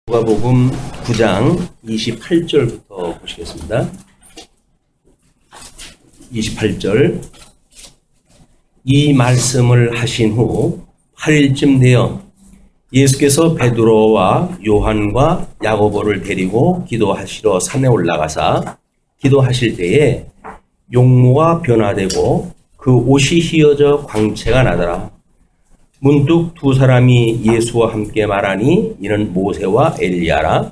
누가복음 9장 28절부터 보시겠습니다. 28절. 이 말씀을 하신 후 8일쯤 되어 예수께서 베드로와 요한과 야고보를 데리고 기도하시러 산에 올라가사 기도하실 때에 용모가 변화되고 그 옷이 휘어져 광채가 나더라. 문득 두 사람이 예수와 함께 말하니 이는 모세와 엘리야라.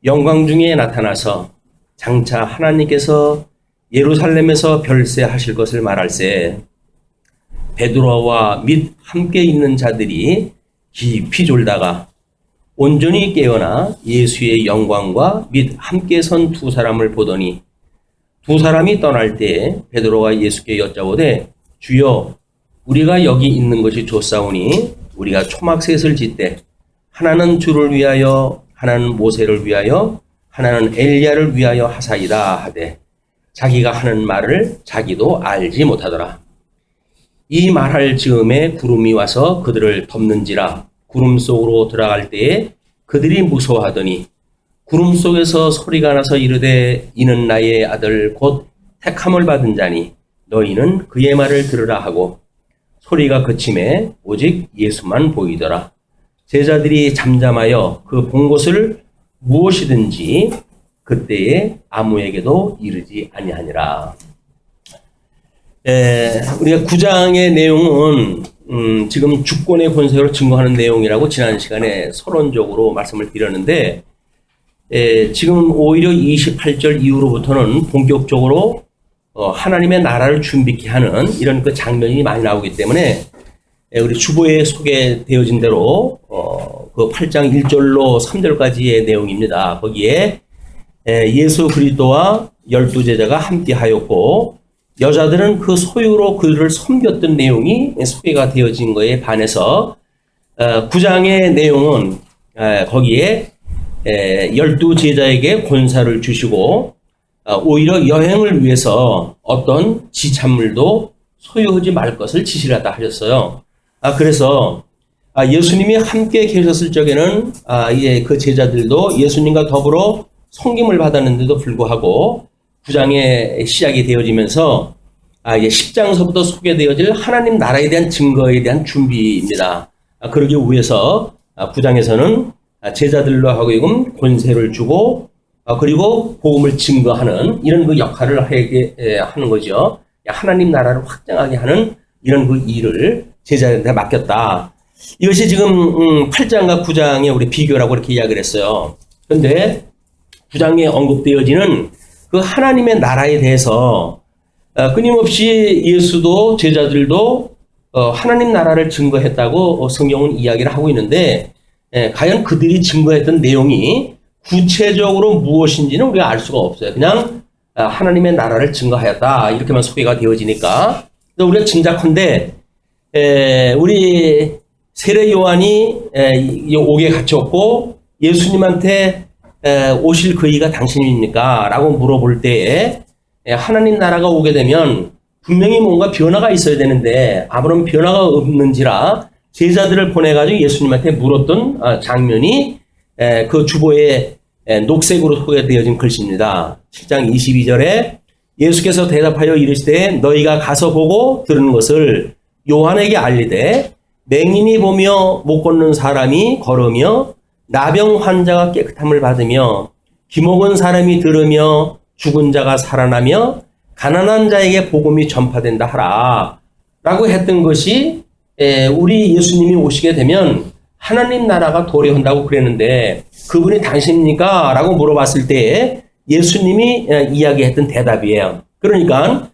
영광 중에 나타나서 장차 하나님께서 예루살렘에서 별세하실 것을 말할세 베드로와 및 함께 있는 자들이 깊이 졸다가 온전히 깨어나 예수의 영광과 및 함께 선 두 사람을 보더니 두 사람이 떠날 때 베드로가 예수께 여짜오되 주여 우리가 여기 있는 것이 좋사오니 우리가 초막셋을 짓되 하나는 주를 위하여 하나는 모세를 위하여 하나는 엘리야를 위하여 하사이다 하되 자기가 하는 말을 자기도 알지 못하더라. 이 말할 즈음에 구름이 와서 그들을 덮는지라. 구름 속으로 들어갈 때에 그들이 무서워하더니 구름 속에서 소리가 나서 이르되 이는 나의 아들 곧 택함을 받은 자니 너희는 그의 말을 들으라 하고 소리가 그침에 오직 예수만 보이더라. 제자들이 잠잠하여 그 본 것을 무엇이든지 그때에 아무에게도 이르지 아니하니라. 우리가 9장의 내용은 지금 주권의 권세로 증거하는 내용이라고 지난 시간에 서론적으로 말씀을 드렸는데 지금 오히려 28절 이후로부터는 본격적으로 하나님의 나라를 준비케 하는 이런 그 장면이 많이 나오기 때문에 우리 주보에 소개되어진 대로 그 8장 1절로 3절까지의 내용입니다. 거기에 예수 그리스도와 12제자가 함께 하였고 여자들은 그 소유로 그들을 섬겼던 내용이 소개가 되어진 거에 반해서 9장의 내용은 거기에 12제자에게 권사를 주시고 오히려 여행을 위해서 어떤 지참물도 소유하지 말 것을 지시를 하다 하셨어요. 그래서 예수님이 함께 계셨을 적에는 그 제자들도 예수님과 더불어 섬김을 받았는데도 불구하고 9장에 시작이 되어지면서 10장서부터 소개되어질 하나님 나라에 대한 증거에 대한 준비입니다. 그러기 위해서 9장에서는 제자들로 하여금 권세를 주고 그리고 복음을 증거하는 이런 그 역할을 하게 하는 거죠. 하나님 나라를 확장하게 하는 이런 그 일을 제자들한테 맡겼다. 이것이 지금 8장과 9장의 우리 비교라고 이렇게 이야기를 했어요. 그런데 9장에 언급되어지는 그 하나님의 나라에 대해서 끊임없이 예수도 제자들도 하나님 나라를 증거했다고 성경은 이야기를 하고 있는데 과연 그들이 증거했던 내용이 구체적으로 무엇인지는 우리가 알 수가 없어요. 그냥 하나님의 나라를 증거하였다 이렇게만 소개가 되어지니까 우리가 짐작컨대 우리 세례 요한이 옥에 갇혔고 예수님한테 오실 그이가 당신입니까? 라고 물어볼 때에 하나님 나라가 오게 되면 분명히 뭔가 변화가 있어야 되는데 아무런 변화가 없는지라 제자들을 보내가지고 예수님한테 물었던 장면이 그 주보에 녹색으로 소개되어진 글씨입니다. 7장 22절에 예수께서 대답하여 이르시되 너희가 가서 보고 들은 것을 요한에게 알리되 맹인이 보며 못 걷는 사람이 걸으며 나병 환자가 깨끗함을 받으며 기목은 사람이 들으며 죽은 자가 살아나며 가난한 자에게 복음이 전파된다 하라 라고 했던 것이 우리 예수님이 오시게 되면 하나님 나라가 도래한다고 그랬는데 그분이 당신입니까? 라고 물어봤을 때 예수님이 이야기했던 대답이에요. 그러니까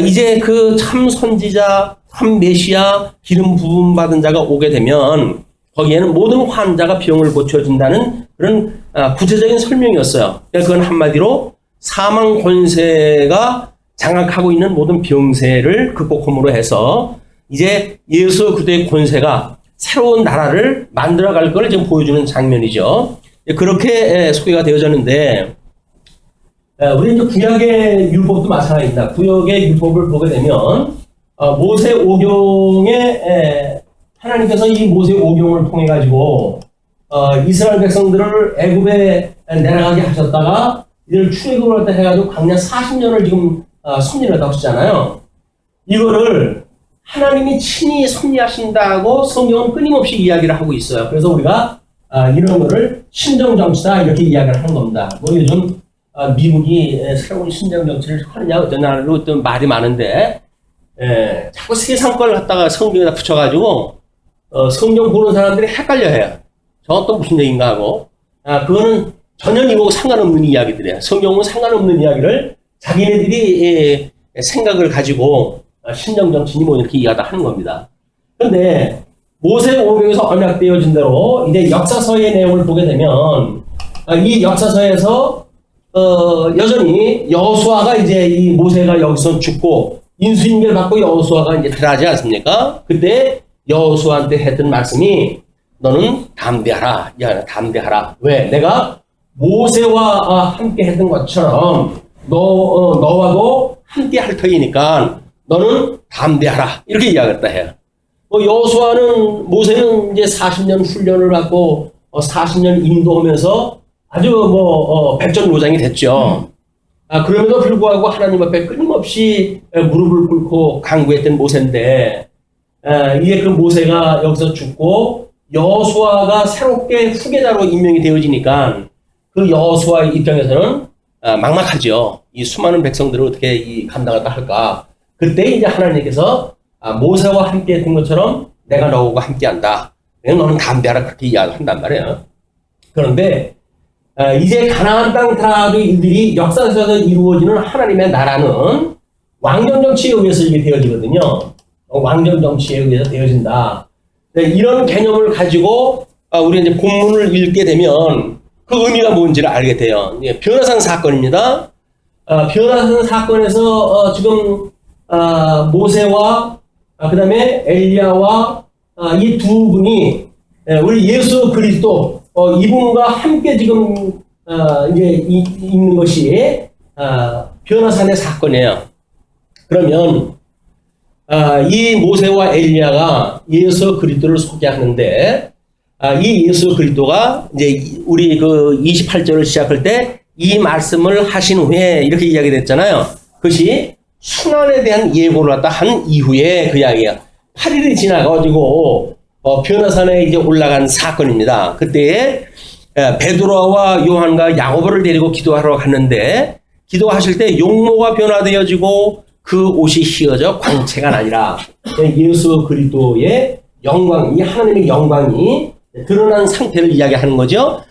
이제 그 참 선지자, 참 메시아, 기름 부음 받은 자가 오게 되면 거기에는 모든 환자가 병을 고쳐준다는 그런 구체적인 설명이었어요. 그건 한마디로 사망 권세가 장악하고 있는 모든 병세를 극복함으로 해서 이제 예수 그리스도의 권세가 새로운 나라를 만들어갈 걸 지금 보여주는 장면이죠. 그렇게 소개가 되어졌는데 우리 이제 구약의 율법도 마찬가지입니다. 구약의 율법을 보게 되면 모세 오경에 하나님께서 이 모세 오경을 통해 가지고 이스라엘 백성들을 애굽에 내려가게 하셨다가 이를 출애굽을 할 때 해가지고 광야 40년을 지금 섭리했다고 하시잖아요. 이거를 하나님이 친히 섭리하신다고 성경은 끊임없이 이야기를 하고 있어요. 그래서 우리가 이런 거를 신정정치다 이렇게 이야기를 하는 겁니다. 뭐 요즘 미국이 새로운 신정정치를 하느냐 어쩌냐로 어떤 말이 많은데 자꾸 세상 걸 갖다가 성경에다 붙여가지고 성경 보는 사람들이 헷갈려해요. 저건 또 무슨 얘기인가 하고 그거는 전혀 이거하고 상관없는 이야기들이에요. 성경은 상관없는 이야기를 자기네들이 생각을 가지고 신정정치니 뭐 이렇게 이야기하다 하는 겁니다. 그런데 모세 오경에서 언약되어진 대로 이제 역사서의 내용을 보게 되면 이 역사서에서 여전히 여호수아가 이제 이 모세가 여기서 죽고 인수인계를 받고 여호수아가 이제 들어가지 않습니까? 그때 여호수아한테 했던 말씀이 너는 담대하라. 야, 담대하라. 왜? 내가 모세와 함께 했던 것처럼 너와도 함께 할 터이니까 너는 담대하라. 이렇게 이야기했다 해요. 여호수아는 모세는 이제 40년 훈련을 받고 40년 인도하면서 아주 백전노장이 됐죠. 그럼에도 불구하고 하나님 앞에 끊임없이 무릎을 꿇고 간구했던 모세인데 이제 그 모세가 여기서 죽고 여호수아가 새롭게 후계자로 임명이 되어지니까 그 여호수아의 입장에서는 막막하죠. 이 수많은 백성들을 어떻게 감당하다 할까. 그때 이제 하나님께서 모세와 함께 했던 것처럼 내가 너와 함께한다. 너는 담대하라 그렇게 이야기한단 말이에요. 그런데 이제 가나안 땅 들어가는 일들이 역사에서 이루어지는 하나님의 나라는 왕정정치에 의해서 이게 되어지거든요. 왕정정치에 의해서 되어진다. 이런 개념을 가지고 우리 이제 본문을 읽게 되면 그 의미가 뭔지를 알게 돼요. 변화산 사건입니다. 변화산 사건에서 지금 모세와 그 다음에 엘리야와 이 두 분이 우리 예수 그리스도 이분과 함께 지금 이제 있는 것이 변화산의 사건이에요. 그러면 이 모세와 엘리야가 예수 그리스도를 소개하는데 이 예수 그리스도가 이제 우리 그 28절을 시작할 때 이 말씀을 하신 후에 이렇게 이야기됐잖아요. 그것이 순환에 대한 예고를 갖다 한 이후에 그 이야기야. 8일이 지나가지고 변화산에 이제 올라간 사건입니다. 그때 베드로와 요한과 야고보를 데리고 기도하러 갔는데 기도하실 때 용모가 변화되어지고 그 옷이 휘어져 광채가 아니라 예수 그리스도의 영광이 하나님의 영광이 드러난 상태를 이야기하는 거죠.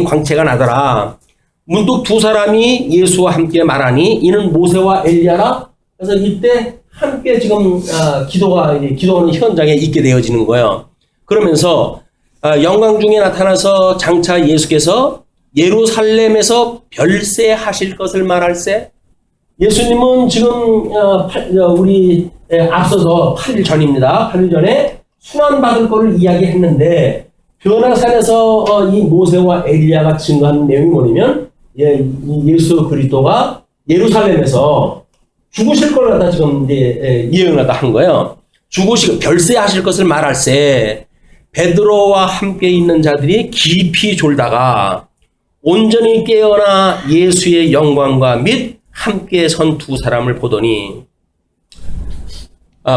광채가 나더라. 문득 두 사람이 예수와 함께 말하니 이는 모세와 엘리야라. 그래서 이때 함께 지금 기도하는 현장에 있게 되어지는 거예요. 그러면서 영광 중에 나타나서 장차 예수께서 예루살렘에서 별세하실 것을 말할세. 예수님은 지금 우리 앞서서 8일 전입니다. 8일 전에 순환받을 것을 이야기했는데 변화산에서 이 모세와 엘리야가 증거하는 내용이 뭐냐면 예수 그리스도가 예루살렘에서 죽으실 걸 갖다 지금 이제 예언을 갖다 한 거예요. 죽으시고 별세하실 것을 말할세. 베드로와 함께 있는 자들이 깊이 졸다가 온전히 깨어나 예수의 영광과 및 함께 선 두 사람을 보더니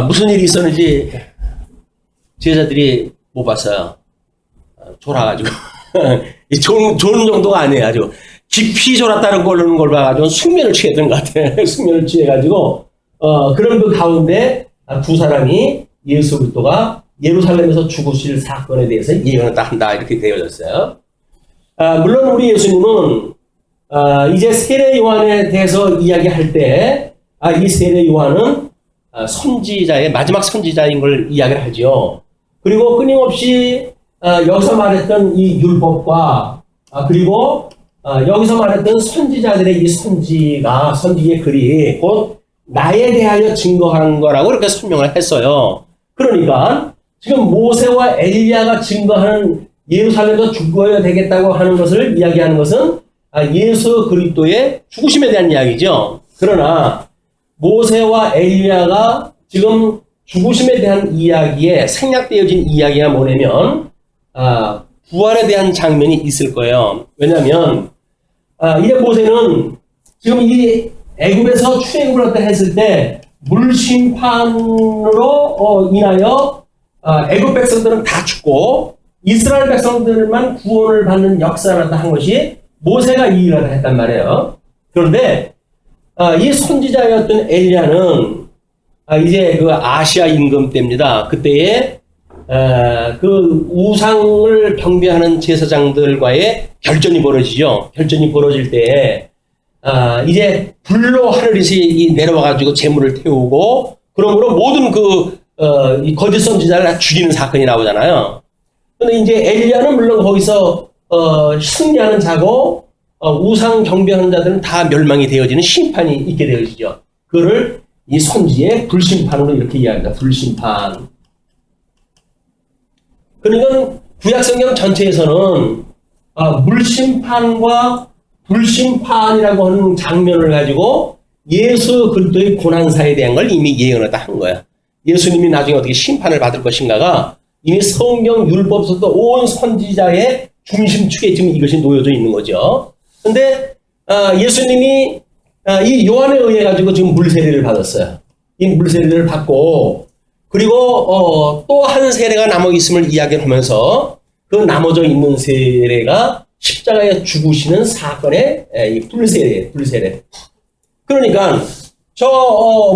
무슨 일이 있었는지 제자들이 못 봤어요. 졸아가지고 조는 정도가 아니에요. 아주 깊이 졸았다는 걸 봐가지고 숙면을 취했던 것 같아요. 숙면을 취해가지고 그런 그 가운데 두 사람이 예수 그리스도가 예루살렘에서 죽으실 사건에 대해서 예언을 한다 이렇게 되어졌어요. 물론 우리 예수님은 이제 세례 요한에 대해서 이야기할 때 이 세례 요한은 선지자의 마지막 선지자인 걸 이야기를 하죠. 그리고 끊임없이 여기서 말했던 이 율법과 그리고 여기서 말했던 선지자들의 이 선지의 글이 곧 나에 대하여 증거하는 거라고 이렇게 설명을 했어요. 그러니까 지금 모세와 엘리야가 증거하는 예루살렘에서 죽어야 되겠다고 하는 것을 이야기하는 것은 예수 그리스도의 죽으심에 대한 이야기죠. 그러나 모세와 엘리야가 지금 죽으심에 대한 이야기에 생략되어진 이야기가 뭐냐면 부활에 대한 장면이 있을 거예요. 왜냐하면 이제 모세는 지금 이 애굽에서 출애굽을 했다 했을 때 물심판으로 인하여 애굽 백성들은 다 죽고 이스라엘 백성들만 구원을 받는 역사를 한 것이 모세가 이 일을 했단 말이에요. 그런데 이 선지자였던 엘리야는 이제 그 아시아 임금 때입니다. 그때에 그 우상을 경배하는 제사장들과의 결전이 벌어지죠. 결전이 벌어질 때에 이제 불로 하늘에서 내려와가지고 재물을 태우고 그러므로 모든 이 거짓 선지자를 다 죽이는 사건이 나오잖아요. 근데 이제 엘리야는 물론 거기서 승리하는 자고 우상 경배하는 자들은 다 멸망이 되어지는 심판이 있게 되어지죠. 그거를 이 선지의 불심판으로 이렇게 이야기합니다. 불심판. 그러니까 구약성경 전체에서는 물심판과 불심판이라고 하는 장면을 가지고 예수 그리스도의 고난사에 대한 걸 이미 예언을 다 한 거야. 예수님이 나중에 어떻게 심판을 받을 것인가가 이미 성경 율법서도 온 선지자의 중심축에 지금 이것이 놓여져 있는 거죠. 근데 예수님이 이 요한에 의해 가지고 지금 물세례를 받았어요. 이 물세례를 받고 그리고 또 한 세례가 남아 있음을 이야기하면서 그 남아져 있는 세례가 십자가에 죽으시는 사건의 이 불세례. 그러니까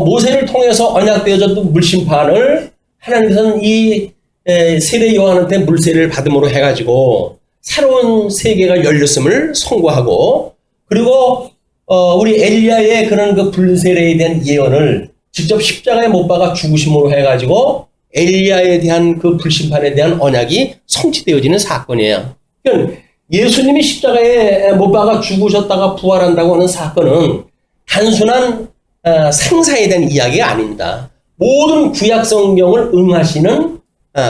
모세를 통해서 언약되어졌던 물심판을 하나님께서는 이 세례 요한한테 물세례를 받음으로 해가지고 새로운 세계가 열렸음을 선고하고 그리고 우리 엘리야의 그런 그 불세례에 대한 예언을 직접 십자가에 못 박아 죽으심으로 해가지고 엘리야에 대한 그 불심판에 대한 언약이 성취되어지는 사건이에요. 그러니까 예수님이 십자가에 못 박아 죽으셨다가 부활한다고 하는 사건은 단순한 상사에 대한 이야기가 아닙니다. 모든 구약 성경을 응하시는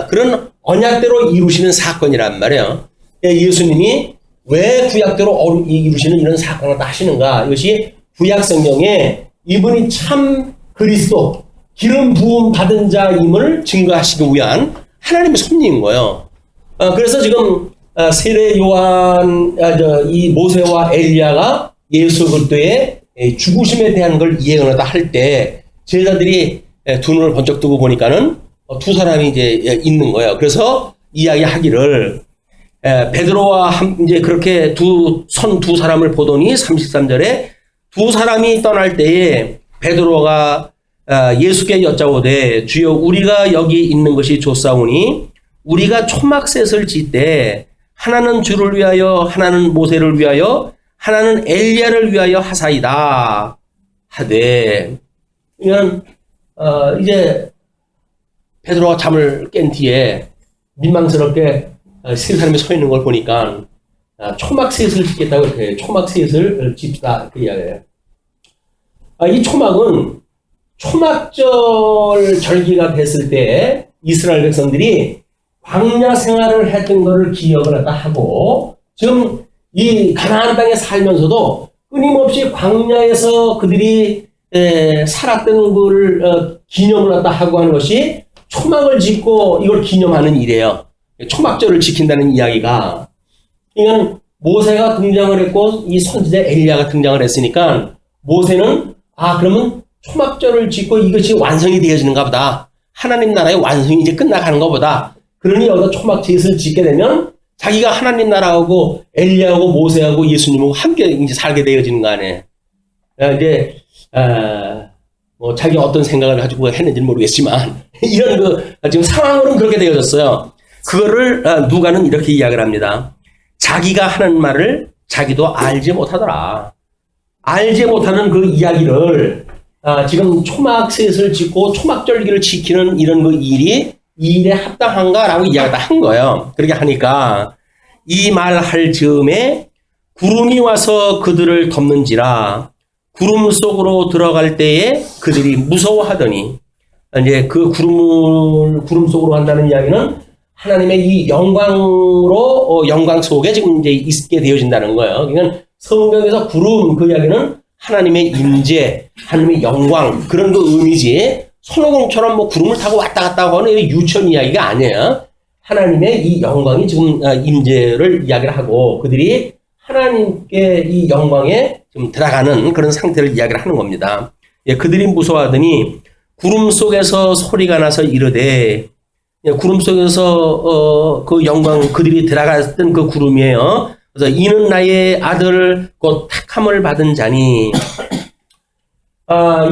그런 언약대로 이루시는 사건이란 말이에요. 예수님이 왜 구약대로 이루시는 이런 사건을 다 하시는가? 이것이 구약 성경에 이분이 참 그리스도 기름 부음 받은 자임을 증거하시기 위한 하나님의 섭리인 거예요. 그래서 지금 세례 요한, 이 모세와 엘리야가 예수 그리스도의 죽으심에 대한 걸 예언하다 할 때 제자들이 두 눈을 번쩍 뜨고 보니까는 두 사람이 이제 있는 거예요. 그래서 이야기하기를 베드로와 이제 그렇게 두 사람을 보더니 33절에 두 사람이 떠날 때에 베드로가 예수께 여짜오되 주여 우리가 여기 있는 것이 좋사오니 우리가 초막셋을 짓되 하나는 주를 위하여 하나는 모세를 위하여 하나는 엘리야를 위하여 하사이다 하되 이건 이제 베드로가 잠을 깬 뒤에 민망스럽게 세 사람이 서 있는 걸 보니까 초막셋을 짓겠다고 이렇게 초막셋을 짓다 그 이야기예요. 이 초막은 초막절 절기가 됐을 때 이스라엘 백성들이 광야 생활을 했던 것을 기억을 하고 지금 이 가나안 땅에 살면서도 끊임없이 광야에서 그들이 살았던 것을 기념을 하고 하는 것이 초막을 짓고 이걸 기념하는 일이에요. 초막절을 지킨다는 이야기가. 그러니까 모세가 등장을 했고 이 선지자 엘리야가 등장을 했으니까 모세는 그러면 초막절을 짓고 이것이 완성이 되어지는가 보다. 하나님 나라의 완성이 이제 끝나가는 것보다. 그러니 여기서 초막제를 짓게 되면 자기가 하나님 나라하고 엘리야하고 모세하고 예수님하고 함께 이제 살게 되어지는 거 아니에요. 이제 뭐 자기가 어떤 생각을 가지고 했는지는 모르겠지만 이런 지금 상황으로는 그렇게 되어졌어요. 그거를 누가는 이렇게 이야기를 합니다. 자기가 하는 말을 자기도 알지 못하더라. 알지 못하는 그 이야기를 지금 초막셋을 짓고 초막절기를 지키는 이런 그 일이 이 일에 합당한가라고 이야기를 한 거예요. 그렇게 하니까 이 말할 즈음에 구름이 와서 그들을 덮는지라 구름 속으로 들어갈 때에 그들이 무서워하더니 이제 그 구름 속으로 간다는 이야기는 하나님의 이 영광으로 영광 속에 지금 이제 있게 되어진다는 거예요. 그러니까 성경에서 구름 그 이야기는 하나님의 임재, 하나님의 영광 그런 그 의미지. 손오공처럼 뭐 구름을 타고 왔다 갔다 하는 유치원 이야기가 아니에요. 하나님의 이 영광이 지금 임재를 이야기를 하고 그들이 하나님께 이 영광에 좀 들어가는 그런 상태를 이야기를 하는 겁니다. 예, 그들이 무서워하더니 구름 속에서 소리가 나서 이르되, 예, 구름 속에서 그 영광 그들이 들어갔던 그 구름이에요. 그래서 이는 나의 아들 곧 택함을 받은 자니,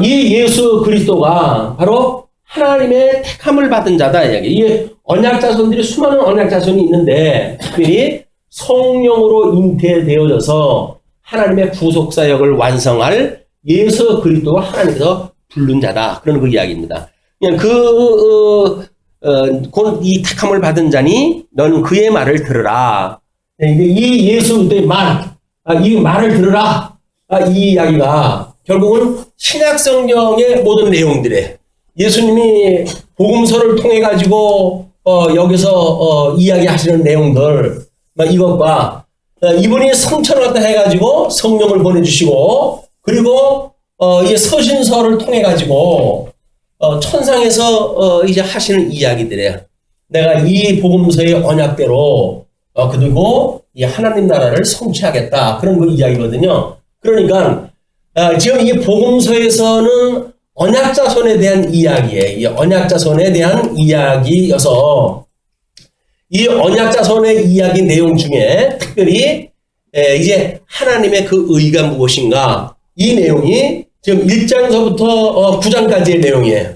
이 예수 그리스도가 바로 하나님의 택함을 받은 자다 이야기. 이게 언약 자손들이 수많은 언약 자손이 있는데 특별히 성령으로 잉태되어져서 하나님의 구속 사역을 완성할 예수 그리스도가 하나님께서 부른 자다. 그런 그 이야기입니다. 그냥 곧 이 택함을 받은 자니 너는 그의 말을 들으라. 이 예수 그리스도의 말, 이 말을 들으라. 이 이야기가 결국은 신약 성경의 모든 내용들에 예수님이 복음서를 통해 가지고 여기서 이야기하시는 내용들, 이것과 이분이 성천을 갖다 해가지고 성령을 보내주시고 그리고 이 서신서를 통해 가지고 천상에서 이제 하시는 이야기들이에요. 내가 이 복음서의 언약대로 그리고 이 하나님 나라를 성취하겠다 그런 그 이야기거든요. 그러니까 지금 이 복음서에서는 언약자손에 대한 이야기예요. 이 언약자손에 대한 이야기여서 이 언약자손의 이야기 내용 중에 특별히 이제 하나님의 그 의가 무엇인가 이 내용이 지금 1장서부터 9장까지의 내용이에요.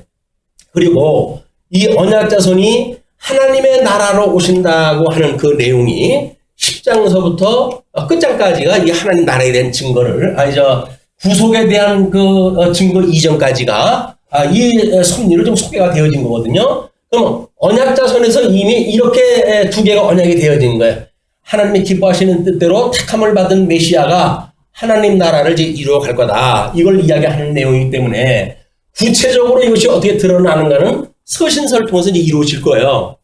그리고 이 언약자손이 하나님의 나라로 오신다고 하는 그 내용이 10장서부터 끝장까지가 이 하나님 나라에 대한 증거를 구속에 대한 그 증거 이전까지가 이 섭리를 좀 소개가 되어진 거거든요. 그럼 언약자손에서 이미 이렇게 두 개가 언약이 되어진 거예요. 하나님이 기뻐하시는 뜻대로 택함을 받은 메시아가 하나님 나라를 이제 이루어갈 거다. 이걸 이야기하는 내용이기 때문에 구체적으로 이것이 어떻게 드러나는가는 서신서를 통해서 이제 이루어질 거예요.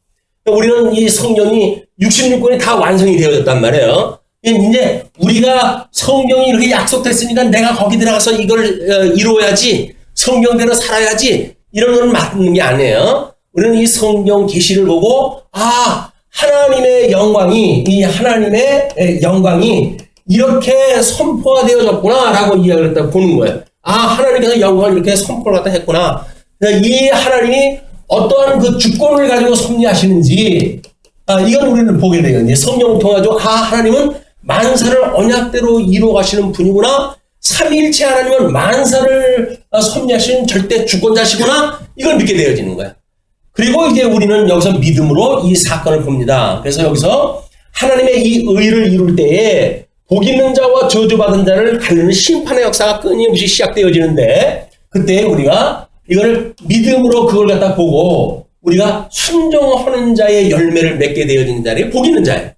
우리는 이 성경이 66권이 다 완성이 되어졌단 말이에요. 이제 우리가 성경이 이렇게 약속됐으니까 내가 거기 들어가서 이걸 이루어야지, 성경대로 살아야지, 이런 건 맞는 게 아니에요. 우리는 이 성경 계시를 보고 하나님의 영광이 이렇게 선포가 되어졌구나라고 이야기를 했다 보는 거예요. 하나님께서 영광을 이렇게 선포를 갖다 했구나. 이 하나님이 어떠한 그 주권을 가지고 섭리하시는지 이건 우리는 보게 돼요. 이제 성령을 통해서 하나님은 만사를 언약대로 이루어 가시는 분이구나. 삼위일체 하나님은 만사를 섭리하시는 절대 주권자시구나. 이걸 믿게 되어지는 거야. 그리고 이제 우리는 여기서 믿음으로 이 사건을 봅니다. 그래서 여기서 하나님의 이 의를 이룰 때에 복 있는 자와 저주받은 자를 가르는 심판의 역사가 끊임없이 시작되어지는데 그때 우리가 이걸 믿음으로 그걸 갖다 보고 우리가 순종하는 자의 열매를 맺게 되어지는 자리에 복 있는 자예요.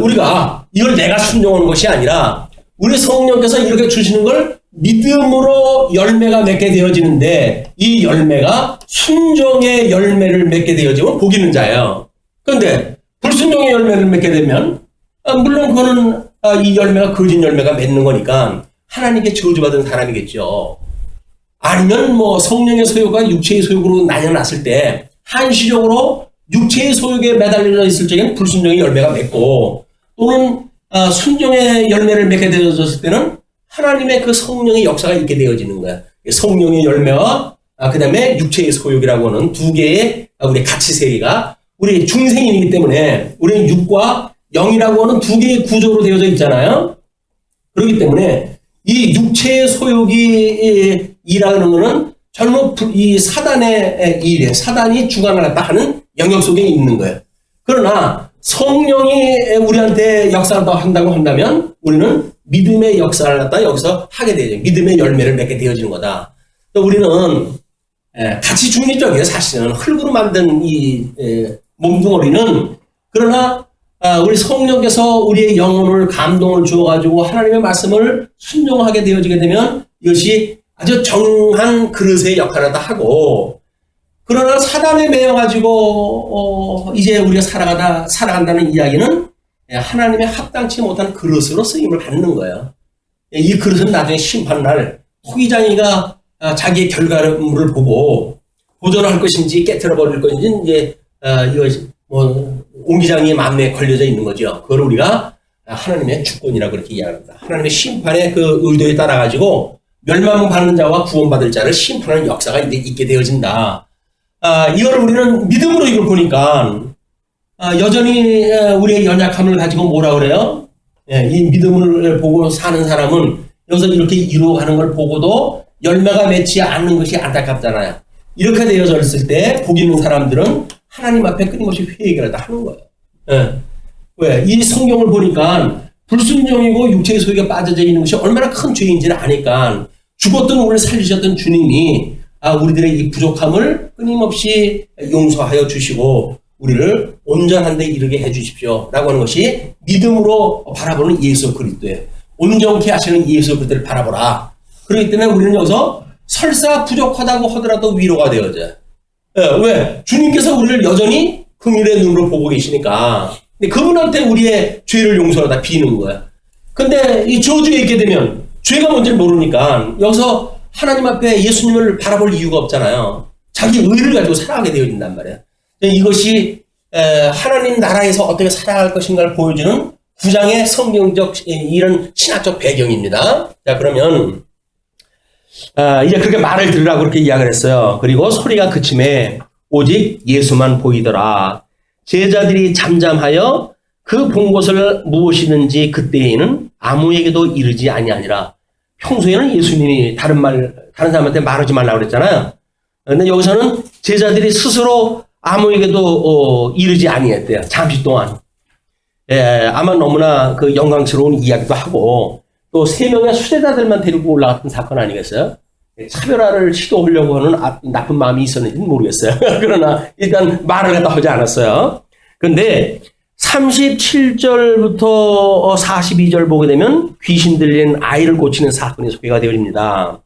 우리가 이걸 내가 순종하는 것이 아니라 우리 성령께서 이렇게 주시는 걸 믿음으로 열매가 맺게 되어지는데 이 열매가 순종의 열매를 맺게 되어지면 복 있는 자예요. 그런데 불순종의 열매를 맺게 되면 물론 그거는 이 열매가 거짓 열매가 맺는 거니까 하나님께 저주받은 사람이겠죠. 아니면 성령의 소유가 육체의 소유로 나뉘어놨을 때 한시적으로 육체의 소유에 매달려 있을 적에는 불순종의 열매가 맺고 또는 순종의 열매를 맺게 되어졌을 때는 하나님의 그 성령의 역사가 있게 되어지는 거야. 성령의 열매와 그 다음에 육체의 소유라고 하는 두 개의 우리 가치 세계가 우리 중생인이기 때문에 우리는 육과 영이라고 하는 두 개의 구조로 되어져 있잖아요. 그렇기 때문에 이 육체의 소욕이 일하는 것은 전부 이 사단의 일이에요. 사단이 주관을 갖다 하는 영역 속에 있는 거예요. 그러나 성령이 우리한테 역사를 더 한다고 한다면 우리는 믿음의 역사를 갖다 여기서 하게 되죠. 믿음의 열매를 맺게 되어지는 거다. 또 우리는 같이 중립적이에요. 사실은 흙으로 만든 이 몸뚱어리는 그러나 우리 성령께서 우리의 영혼을 감동을 주어가지고 하나님의 말씀을 순종하게 되어지게 되면 이것이 아주 정한 그릇의 역할을 다 하고 그러나 사단에 매여가지고 이제 우리가 살아간다는 이야기는 하나님의 합당치 못한 그릇으로 쓰임을 받는 거예요. 이 그릇은 나중에 심판날 토기장이가 자기의 결과물을 보고 보존할 것인지 깨트려 버릴 것인지 이제 이거 옹기장이 마음에 걸려져 있는 거죠. 그걸 우리가 하나님의 주권이라고 그렇게 이야기합니다. 하나님의 심판의 그 의도에 따라 가지고 멸망받는 자와 구원받을 자를 심판하는 역사가 있게 되어진다. 이걸 우리는 믿음으로 이걸 보니까 여전히 우리의 연약함을 가지고 뭐라 그래요? 이 믿음을 보고 사는 사람은 여기서 이렇게 이루어가는 걸 보고도 열매가 맺지 않는 것이 안타깝잖아요. 이렇게 되어져 있을 때 복 있는 사람들은 하나님 앞에 끊임없이 회개를 하는 거예요. 왜? 이 성경을 보니까 불순종이고 육체의 소유가 빠져져 있는 것이 얼마나 큰 죄인지를 아니까 죽었던 우리를 살리셨던 주님이 우리들의 이 부족함을 끊임없이 용서하여 주시고 우리를 온전한 데 이르게 해 주십시오 라고 하는 것이 믿음으로 바라보는 예수 그리스도예요. 온전케 하시는 예수 그리스도를 바라보라. 그렇기 때문에 우리는 여기서 설사 부족하다고 하더라도 위로가 되어져요. 왜? 주님께서 우리를 여전히 긍휼의 눈으로 보고 계시니까. 근데 그분한테 우리의 죄를 용서하다 비는 거야. 근데 이 저주에 있게 되면 죄가 뭔지를 모르니까 여기서 하나님 앞에 예수님을 바라볼 이유가 없잖아요. 자기 의를 가지고 살아가게 되어진단 말이에요. 이것이 하나님 나라에서 어떻게 살아갈 것인가를 보여주는 9장의 성경적 이런 신학적 배경입니다. 자, 그러면 이제 그렇게 말을 들으라고 그렇게 이야기를 했어요. 그리고 소리가 그침에 오직 예수만 보이더라. 제자들이 잠잠하여 그 본 것을 무엇이든지 그때에는 아무에게도 이르지 아니하니라. 평소에는 예수님이 다른 사람한테 말하지 말라고 그랬잖아요. 근데 여기서는 제자들이 스스로 아무에게도 이르지 아니했대요. 잠시 동안. 아마 너무나 그 영광스러운 이야기도 하고 또 3명의 수제자들만 데리고 올라갔던 사건 아니겠어요? 차별화를 시도하려고 하는 나쁜 마음이 있었는지는 모르겠어요. 그러나 일단 말을 갖다 하지 않았어요. 근데 37절부터 42절 보게 되면 귀신 들린 아이를 고치는 사건이 소개가 되어집니다.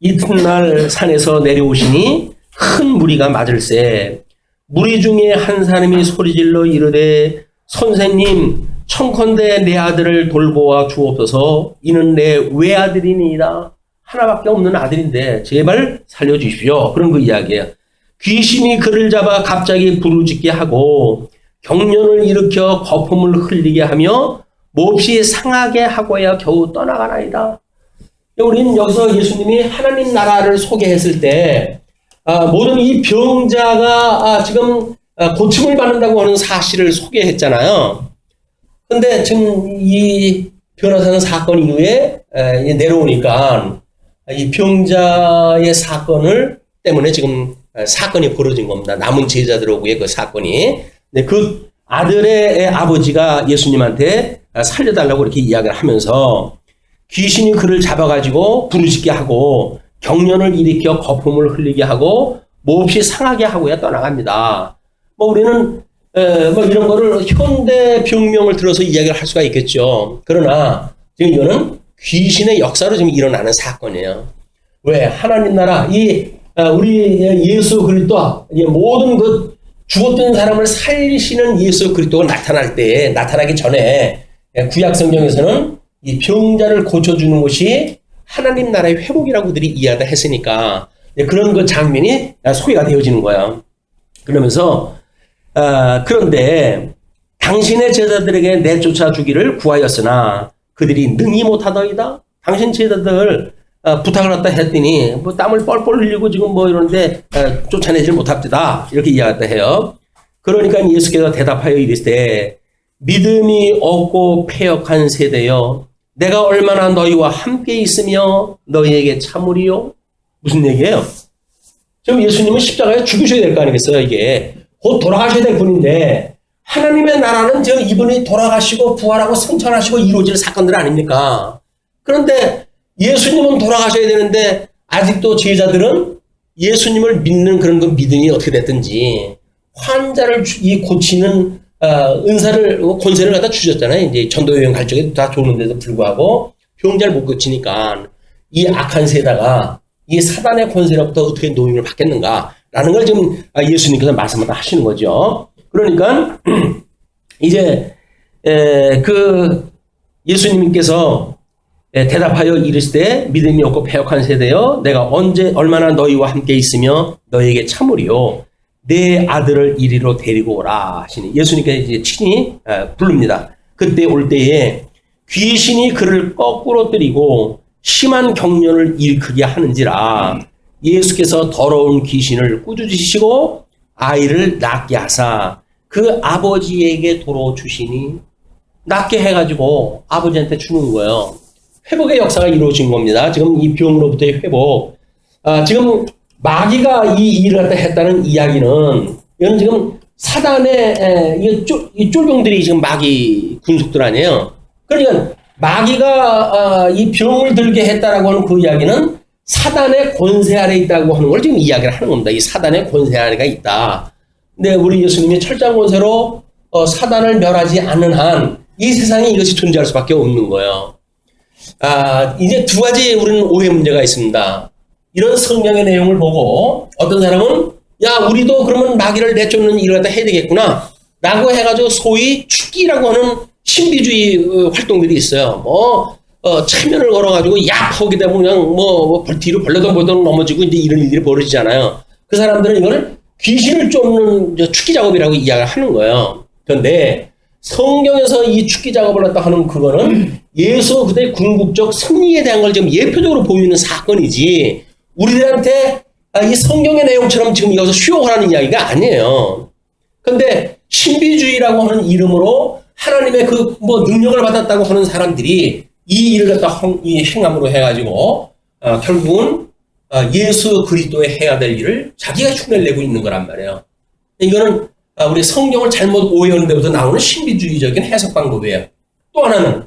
이튿날 산에서 내려오시니 큰 무리가 맞을세. 무리 중에 한 사람이 소리질러 이르되 선생님 청컨대 내 아들을 돌보아 주옵소서. 이는 내 외아들이니이다. 하나밖에 없는 아들인데 제발 살려주십시오. 그런 그 이야기예요. 귀신이 그를 잡아 갑자기 부르짖게 하고 경련을 일으켜 거품을 흘리게 하며 몹시 상하게 하고야 겨우 떠나가나이다. 우리는 여기서 예수님이 하나님 나라를 소개했을 때 모든 이 병자가 지금 고침을 받는다고 하는 사실을 소개했잖아요. 근데 지금 이 변호사는 사건 이후에 내려오니까 이 병자의 사건을 때문에 지금 사건이 벌어진 겁니다. 남은 제자들하고의 그 사건이. 근데 그 아들의 아버지가 예수님한테 살려달라고 이렇게 이야기를 하면서 귀신이 그를 잡아가지고 부르짖게 하고 경련을 일으켜 거품을 흘리게 하고 몹시 상하게 하고야 떠나갑니다. 우리는 이런 거를 현대 병명을 들어서 이야기를 할 수가 있겠죠. 그러나 지금 이거는 귀신의 역사로 지금 일어나는 사건이에요. 왜? 하나님 나라, 우리 예수 그리스도, 모든 그 죽었던 사람을 살리시는 예수 그리스도가 나타나기 전에 구약 성경에서는 이 병자를 고쳐주는 것이 하나님 나라의 회복이라고 그들이 이야기를 했으니까 그런 그 장면이 소개가 되어지는 거예요. 그러면서 그런데 당신의 제자들에게 내쫓아 주기를 구하였으나 그들이 능히 못하더이다. 당신 제자들 부탁을 했다 했더니 땀을 뻘뻘 흘리고 지금 이러는데 쫓아내질 못합니다. 이렇게 이야기했다 해요. 그러니까 예수께서 대답하여 이르시되 믿음이 없고 패역한 세대여 내가 얼마나 너희와 함께 있으며 너희에게 참으리요. 무슨 얘기예요? 지금 예수님은 십자가에 죽으셔야 될 거 아니겠어요? 이게 곧 돌아가셔야 될 분인데 하나님의 나라는 지금 이분이 돌아가시고 부활하고 승천하시고 이루어질 사건들 아닙니까? 그런데 예수님은 돌아가셔야 되는데 아직도 제자들은 예수님을 믿는 그런 그 믿음이 어떻게 됐든지 환자를 고치는 은사를 권세를 갖다 주셨잖아요. 이제 전도 여행 갈 적에 다 좋은데도 불구하고 병자를 못 고치니까 이 악한 세다가 이 사단의 권세로부터 어떻게 노임을 받겠는가라는 걸 지금 예수님께서 말씀을 하시는 거죠. 그러니까 이제 그 예수님께서 대답하여 이르시되 믿음이 없고 패역한 세대여 내가 얼마나 너희와 함께 있으며 너희에게 참으리요. 내 아들을 이리로 데리고 오라 하시니 예수님께서 이제 친히 부릅니다. 그때 올 때에 귀신이 그를 거꾸로 때리고 심한 경련을 일으키게 하는지라 예수께서 더러운 귀신을 꾸짖으시고 아이를 낫게 하사 그 아버지에게 도로 주시니 낫게 해가지고 아버지한테 주는 거예요. 회복의 역사가 이루어진 겁니다. 지금 이 병으로부터의 회복. 지금 마귀가 이 일을 갖다 했다는 이야기는 이건 지금 사단의 이 쫄병들이 지금 마귀 군속들 아니에요. 그러니까 마귀가 이 병을 들게 했다라고 하는 그 이야기는 사단의 권세 아래 있다고 하는 걸 지금 이야기를 하는 겁니다. 이 사단의 권세 아래가 있다. 근데 우리 예수님이 철장 권세로 사단을 멸하지 않는 한 이 세상에 이것이 존재할 수밖에 없는 거예요. 이제 두 가지 우리는 오해 문제가 있습니다. 이런 성경의 내용을 보고 어떤 사람은 야 우리도 그러면 마귀를 내쫓는 일을 갖다 해야 되겠구나 라고 해가지고 소위 축기라고 하는 신비주의 활동들이 있어요. 체면을 걸어가지고 야 거기 되면 그냥 뒤로 벌러덩벌러덩 넘어지고 이제 이런 일들이 벌어지잖아요. 그 사람들은 이걸 귀신을 쫓는 축기 작업이라고 이야기를 하는 거예요. 그런데 성경에서 이 축기 작업을 갖다 하는 그거는 예수 그들의 궁극적 승리에 대한 걸 지금 예표적으로 보이는 사건이지 우리들한테 이 성경의 내용처럼 지금 이것을 수용하라는 이야기가 아니에요. 그런데 신비주의라고 하는 이름으로 하나님의 그 능력을 받았다고 하는 사람들이 이 일을 갖다 이 행함으로 해가지고 결국은 예수 그리스도의 해야 될 일을 자기가 흉내를 내고 있는 거란 말이에요. 이거는 우리 성경을 잘못 오해하는 데부터 나오는 신비주의적인 해석 방법이에요. 또 하나는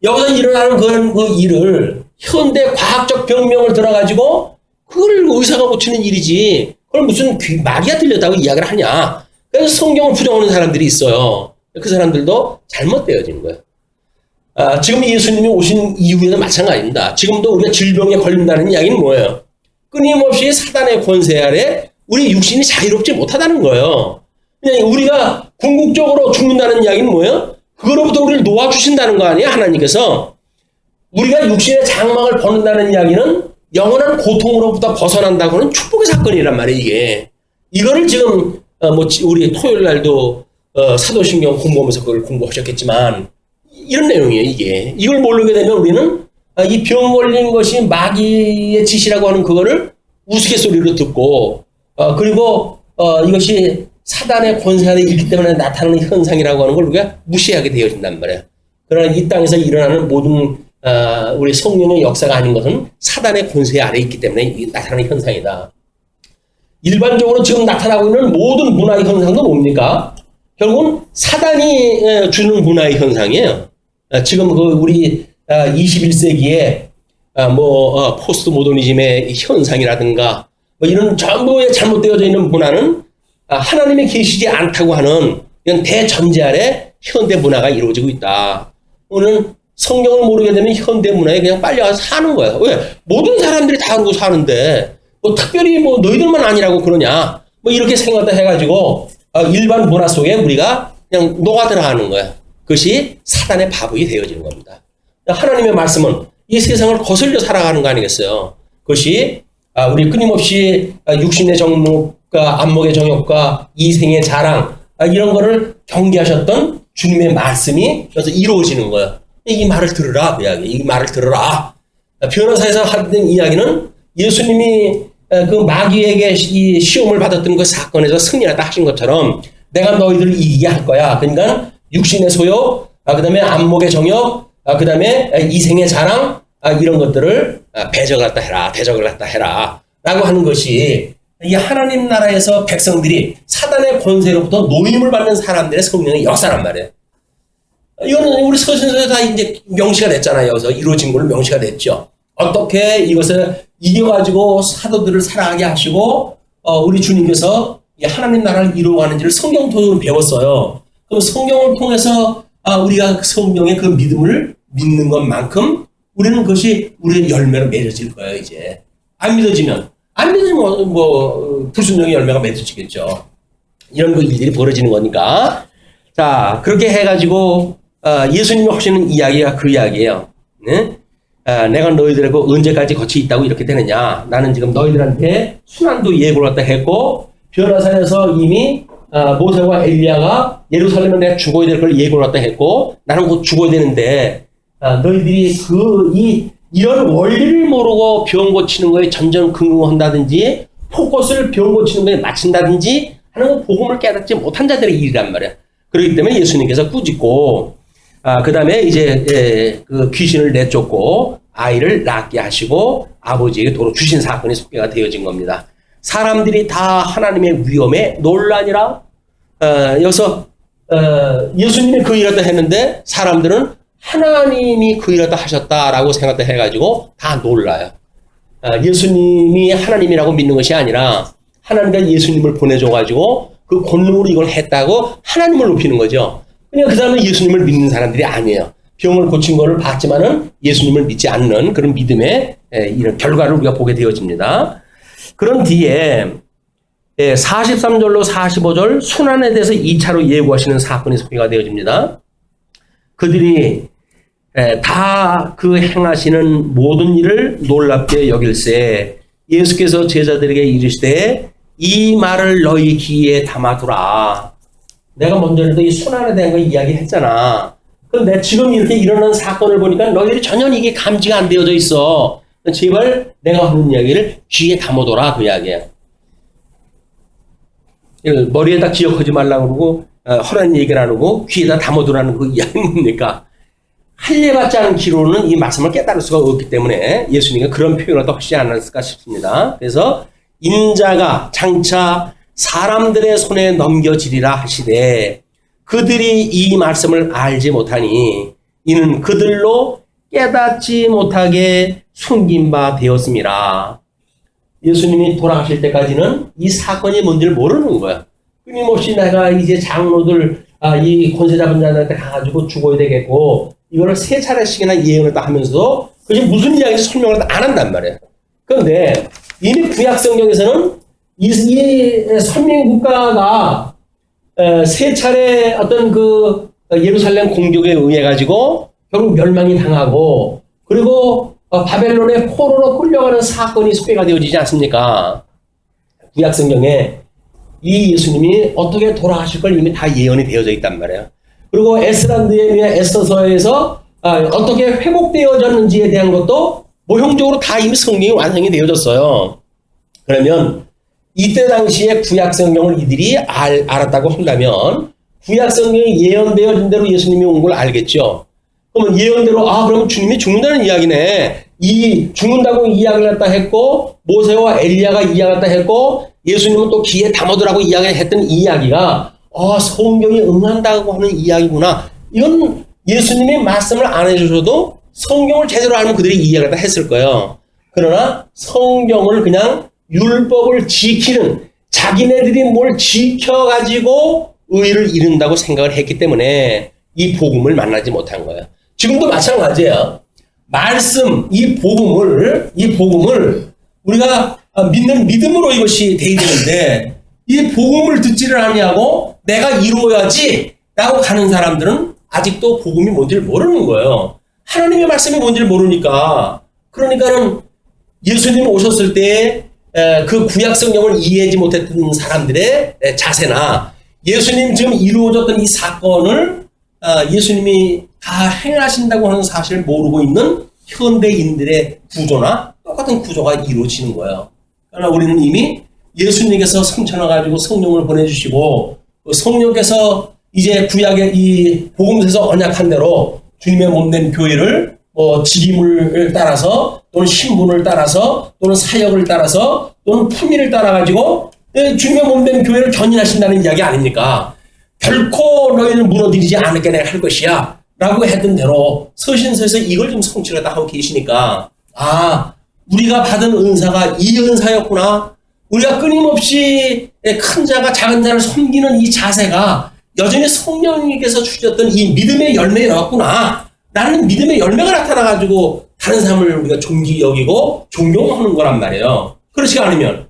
여기서 일어나는 그 일을 현대 과학적 변명을 들어가지고 그걸 의사가 고치는 일이지 그걸 무슨 마귀가 들렸다고 이야기를 하냐. 그래서 성경을 부정하는 사람들이 있어요. 그 사람들도 잘못되어지는 거예요. 지금 예수님이 오신 이후에도 마찬가지입니다. 지금도 우리가 질병에 걸린다는 이야기는 뭐예요? 끊임없이 사단의 권세 아래 우리 육신이 자유롭지 못하다는 거예요. 그냥 우리가 궁극적으로 죽는다는 이야기는 뭐예요? 그거로부터 우리를 놓아주신다는 거 아니에요? 하나님께서. 우리가 육신의 장막을 벗는다는 이야기는 영원한 고통으로부터 벗어난다고 하는 축복의 사건이란 말이에요, 이게. 이거를 지금, 우리 토요일 날도, 사도신경 공부하면서 그걸 공부하셨겠지만, 이런 내용이에요, 이게. 이걸 모르게 되면 우리는 이 병 걸린 것이 마귀의 짓이라고 하는 그거를 우스갯소리로 듣고, 그리고, 이것이 사단의 권세 아래 있기 때문에 나타나는 현상이라고 하는 걸 우리가 무시하게 되어진단 말이에요. 그러나 이 땅에서 일어나는 모든 우리 성령의 역사가 아닌 것은 사단의 권세 아래 있기 때문에 나타나는 현상이다. 일반적으로 지금 나타나고 있는 모든 문화의 현상도 뭡니까? 결국은 사단이 주는 문화의 현상이에요. 지금 우리 21세기에 포스트 모더니즘의 현상이라든가 이런 전부에 잘못되어져 있는 문화는 하나님의 계시지 않다고 하는 이런 대전제 아래 현대 문화가 이루어지고 있다. 오늘 성경을 모르게 되면 현대 문화에 그냥 빨려가서 사는 거야. 왜? 모든 사람들이 다 그러고 사는데 특별히 너희들만 아니라고 그러냐. 이렇게 생각을 해가지고 일반 문화 속에 우리가 그냥 녹아들어가는 거야. 그것이 사단의 밥이 되어지는 겁니다. 하나님의 말씀은 이 세상을 거슬려 살아가는 거 아니겠어요? 그것이 우리 끊임없이 육신의 정욕과 안목의 정욕과 이생의 자랑 이런 거를 경계하셨던 주님의 말씀이 그래서 이루어지는 거예요. 이 말을 들으라 그 이야기. 이 말을 들으라. 변호사에서 하던 이야기는 예수님이 그 마귀에게 이 시험을 받았던 그 사건에서 승리하다 하신 것처럼 내가 너희들을 이기게 할 거야. 그러니까 육신의 소욕, 그다음에 안목의 정욕, 그다음에 이생의 자랑 이런 것들을 배적을 갖다 해라, 대적을 갖다 해라 라고 하는 것이 이 하나님 나라에서 백성들이 사단의 권세로부터 노임을 받는 사람들의 성령의 역사란 말이에요. 이거는 우리 서신서에 다 이제 명시가 됐잖아요. 여기서 이루어진 걸로 명시가 됐죠. 어떻게 이것을 이겨가지고 사도들을 살아가게 하시고 우리 주님께서 이 하나님 나라를 이루어가는지를 성경 통해서 배웠어요. 그럼 성경을 통해서 우리가 성경의 그 믿음을 믿는 것만큼 우리는 그것이 우리의 열매로 맺어질 거예요. 이제 안 믿어지면 불순종의 열매가 맺어지겠죠. 이런 그 일들이 벌어지는 거니까. 자, 그렇게 해가지고 예수님이 하시는 이야기가 그 이야기예요. 네? 내가 너희들하고 언제까지 같이 있다고 이렇게 되느냐. 나는 지금 너희들한테 순환도 예고를 갖다 했고 변화산에서 이미 모세와 엘리야가 예루살렘에 내가 죽어야 될 걸 예고를 갖다 했고 나는 곧 죽어야 되는데 너희들이 이런 원리를 모르고 병 고치는 거에 전전긍긍한다든지 포커스를 병 고치는 거에 맞춘다든지 하는 복음을 깨닫지 못한 자들의 일이란 말이야. 그렇기 때문에 예수님께서 꾸짖고 그 다음에 이제 그 귀신을 내쫓고 아이를 낳게 하시고 아버지에게 도로 주신 사건이 소개가 되어진 겁니다. 사람들이 다 하나님의 위엄에 놀라니라. 여기서 예수님이 그 일을 했는데 사람들은 하나님이 그 일을 하셨다라고 생각을 해가지고 다 놀라요. 예수님이 하나님이라고 믿는 것이 아니라 하나님과 예수님을 보내줘가지고 그 권능으로 이걸 했다고 하나님을 높이는 거죠. 그러니까 그 사람은 예수님을 믿는 사람들이 아니에요. 병을 고친 것을 봤지만은 예수님을 믿지 않는 그런 믿음의 이런 결과를 우리가 보게 되어집니다. 그런 뒤에 43절로 45절 순환에 대해서 2차로 예고하시는 사건이 소개가 되어집니다. 그들이 다 그 행하시는 모든 일을 놀랍게 여길세 예수께서 제자들에게 이르시되 이 말을 너희 귀에 담아두라. 내가 먼저도 이 순환에 대한 거 이야기했잖아. 그런데 지금 이렇게 일어난 사건을 보니까 너희들이 전혀 이게 감지가 안 되어져 있어. 제발 내가 하는 이야기를 귀에 담아둬라 그 이야기야. 머리에다 기억하지 말라고 그러고 허란 얘기를 안 하고 귀에다 담아두라는 그 이야기는 뭡니까? 할례받지 않은 기로는 이 말씀을 깨달을 수가 없기 때문에 예수님이 그런 표현을 더 하시지 않았을까 싶습니다. 그래서 인자가 장차 사람들의 손에 넘겨지리라 하시되 그들이 이 말씀을 알지 못하니 이는 그들로 깨닫지 못하게 숨긴 바 되었습니다. 예수님이 돌아가실 때까지는 이 사건이 뭔지를 모르는 거야. 끊임없이 내가 이제 장로들 이 권세 잡은 자들한테 가가지고 죽어야 되겠고 이거를 3차례씩이나 예언을 다 하면서도 그게 무슨 이야기인지 설명을 안 한단 말이에요. 그런데 이미 구약 성경에서는 이 선민국가가 3차례 어떤 그 예루살렘 공격에 의해 가지고 결국 멸망이 당하고 그리고 바벨론의 포로로 끌려가는 사건이 소개가 되어지지 않습니까? 구약 성경에 이 예수님이 어떻게 돌아가실 걸 이미 다 예언이 되어져 있단 말이에요. 그리고 에스라드의 에스더서에서 어떻게 회복되어졌는지에 대한 것도 모형적으로 다 이미 성경이 완성이 되어졌어요. 그러면 이때 당시에 구약 성경을 이들이 알았다고 한다면 구약 성경이 예언되어진 대로 예수님이 온 걸 알겠죠. 그러면 예언대로 그러면 주님이 죽는다는 이야기네. 이 죽는다고 이야기를 했다 했고 모세와 엘리야가 이야기를 했다 했고 예수님은 또 귀에 담아두라고 이야기했던 이 이야기가 성경이 응한다고 하는 이야기구나. 이건 예수님이 말씀을 안 해주셔도 성경을 제대로 알면 그들이 이야기를 했을 거예요. 그러나 성경을 그냥 율법을 지키는 자기네들이 뭘 지켜가지고 의를 이룬다고 생각을 했기 때문에 이 복음을 만나지 못한 거예요. 지금도 마찬가지예요. 말씀, 이 복음을 우리가 믿는 믿음으로 이것이 돼야 되는데 이 복음을 듣지를 아니하고 내가 이루어야지 라고 가는 사람들은 아직도 복음이 뭔지를 모르는 거예요. 하나님의 말씀이 뭔지를 모르니까. 그러니까는 예수님이 오셨을 때 그 구약 성경을 이해하지 못했던 사람들의 자세나 예수님 지금 이루어졌던 이 사건을 예수님이 다 행하신다고 하는 사실을 모르고 있는 현대인들의 구조나 똑같은 구조가 이루어지는 거예요. 그러나 우리는 이미 예수님께서 성천하가지고 성령을 보내주시고 성령께서 이제 구약의 이 복음서에서 언약한 대로 주님의 몸된 교회를 직임을 따라서 또는 신분을 따라서 또는 사역을 따라서 또는 품위를 따라가지고 주님의 몸된 교회를 견인하신다는 이야기 아닙니까? 결코 너희는 무너뜨리지 않게 내가 할 것이야 라고 했던 대로 서신서에서 이걸 좀 성취를 다 하고 계시니까 우리가 받은 은사가 이 은사였구나. 우리가 끊임없이 큰 자가 작은 자를 섬기는 이 자세가 여전히 성령님께서 주셨던 이 믿음의 열매였구나. 나는 믿음의 열매가 나타나가지고 다른 사람을 우리가 존귀 여기고 존경하는 거란 말이에요. 그렇지 않으면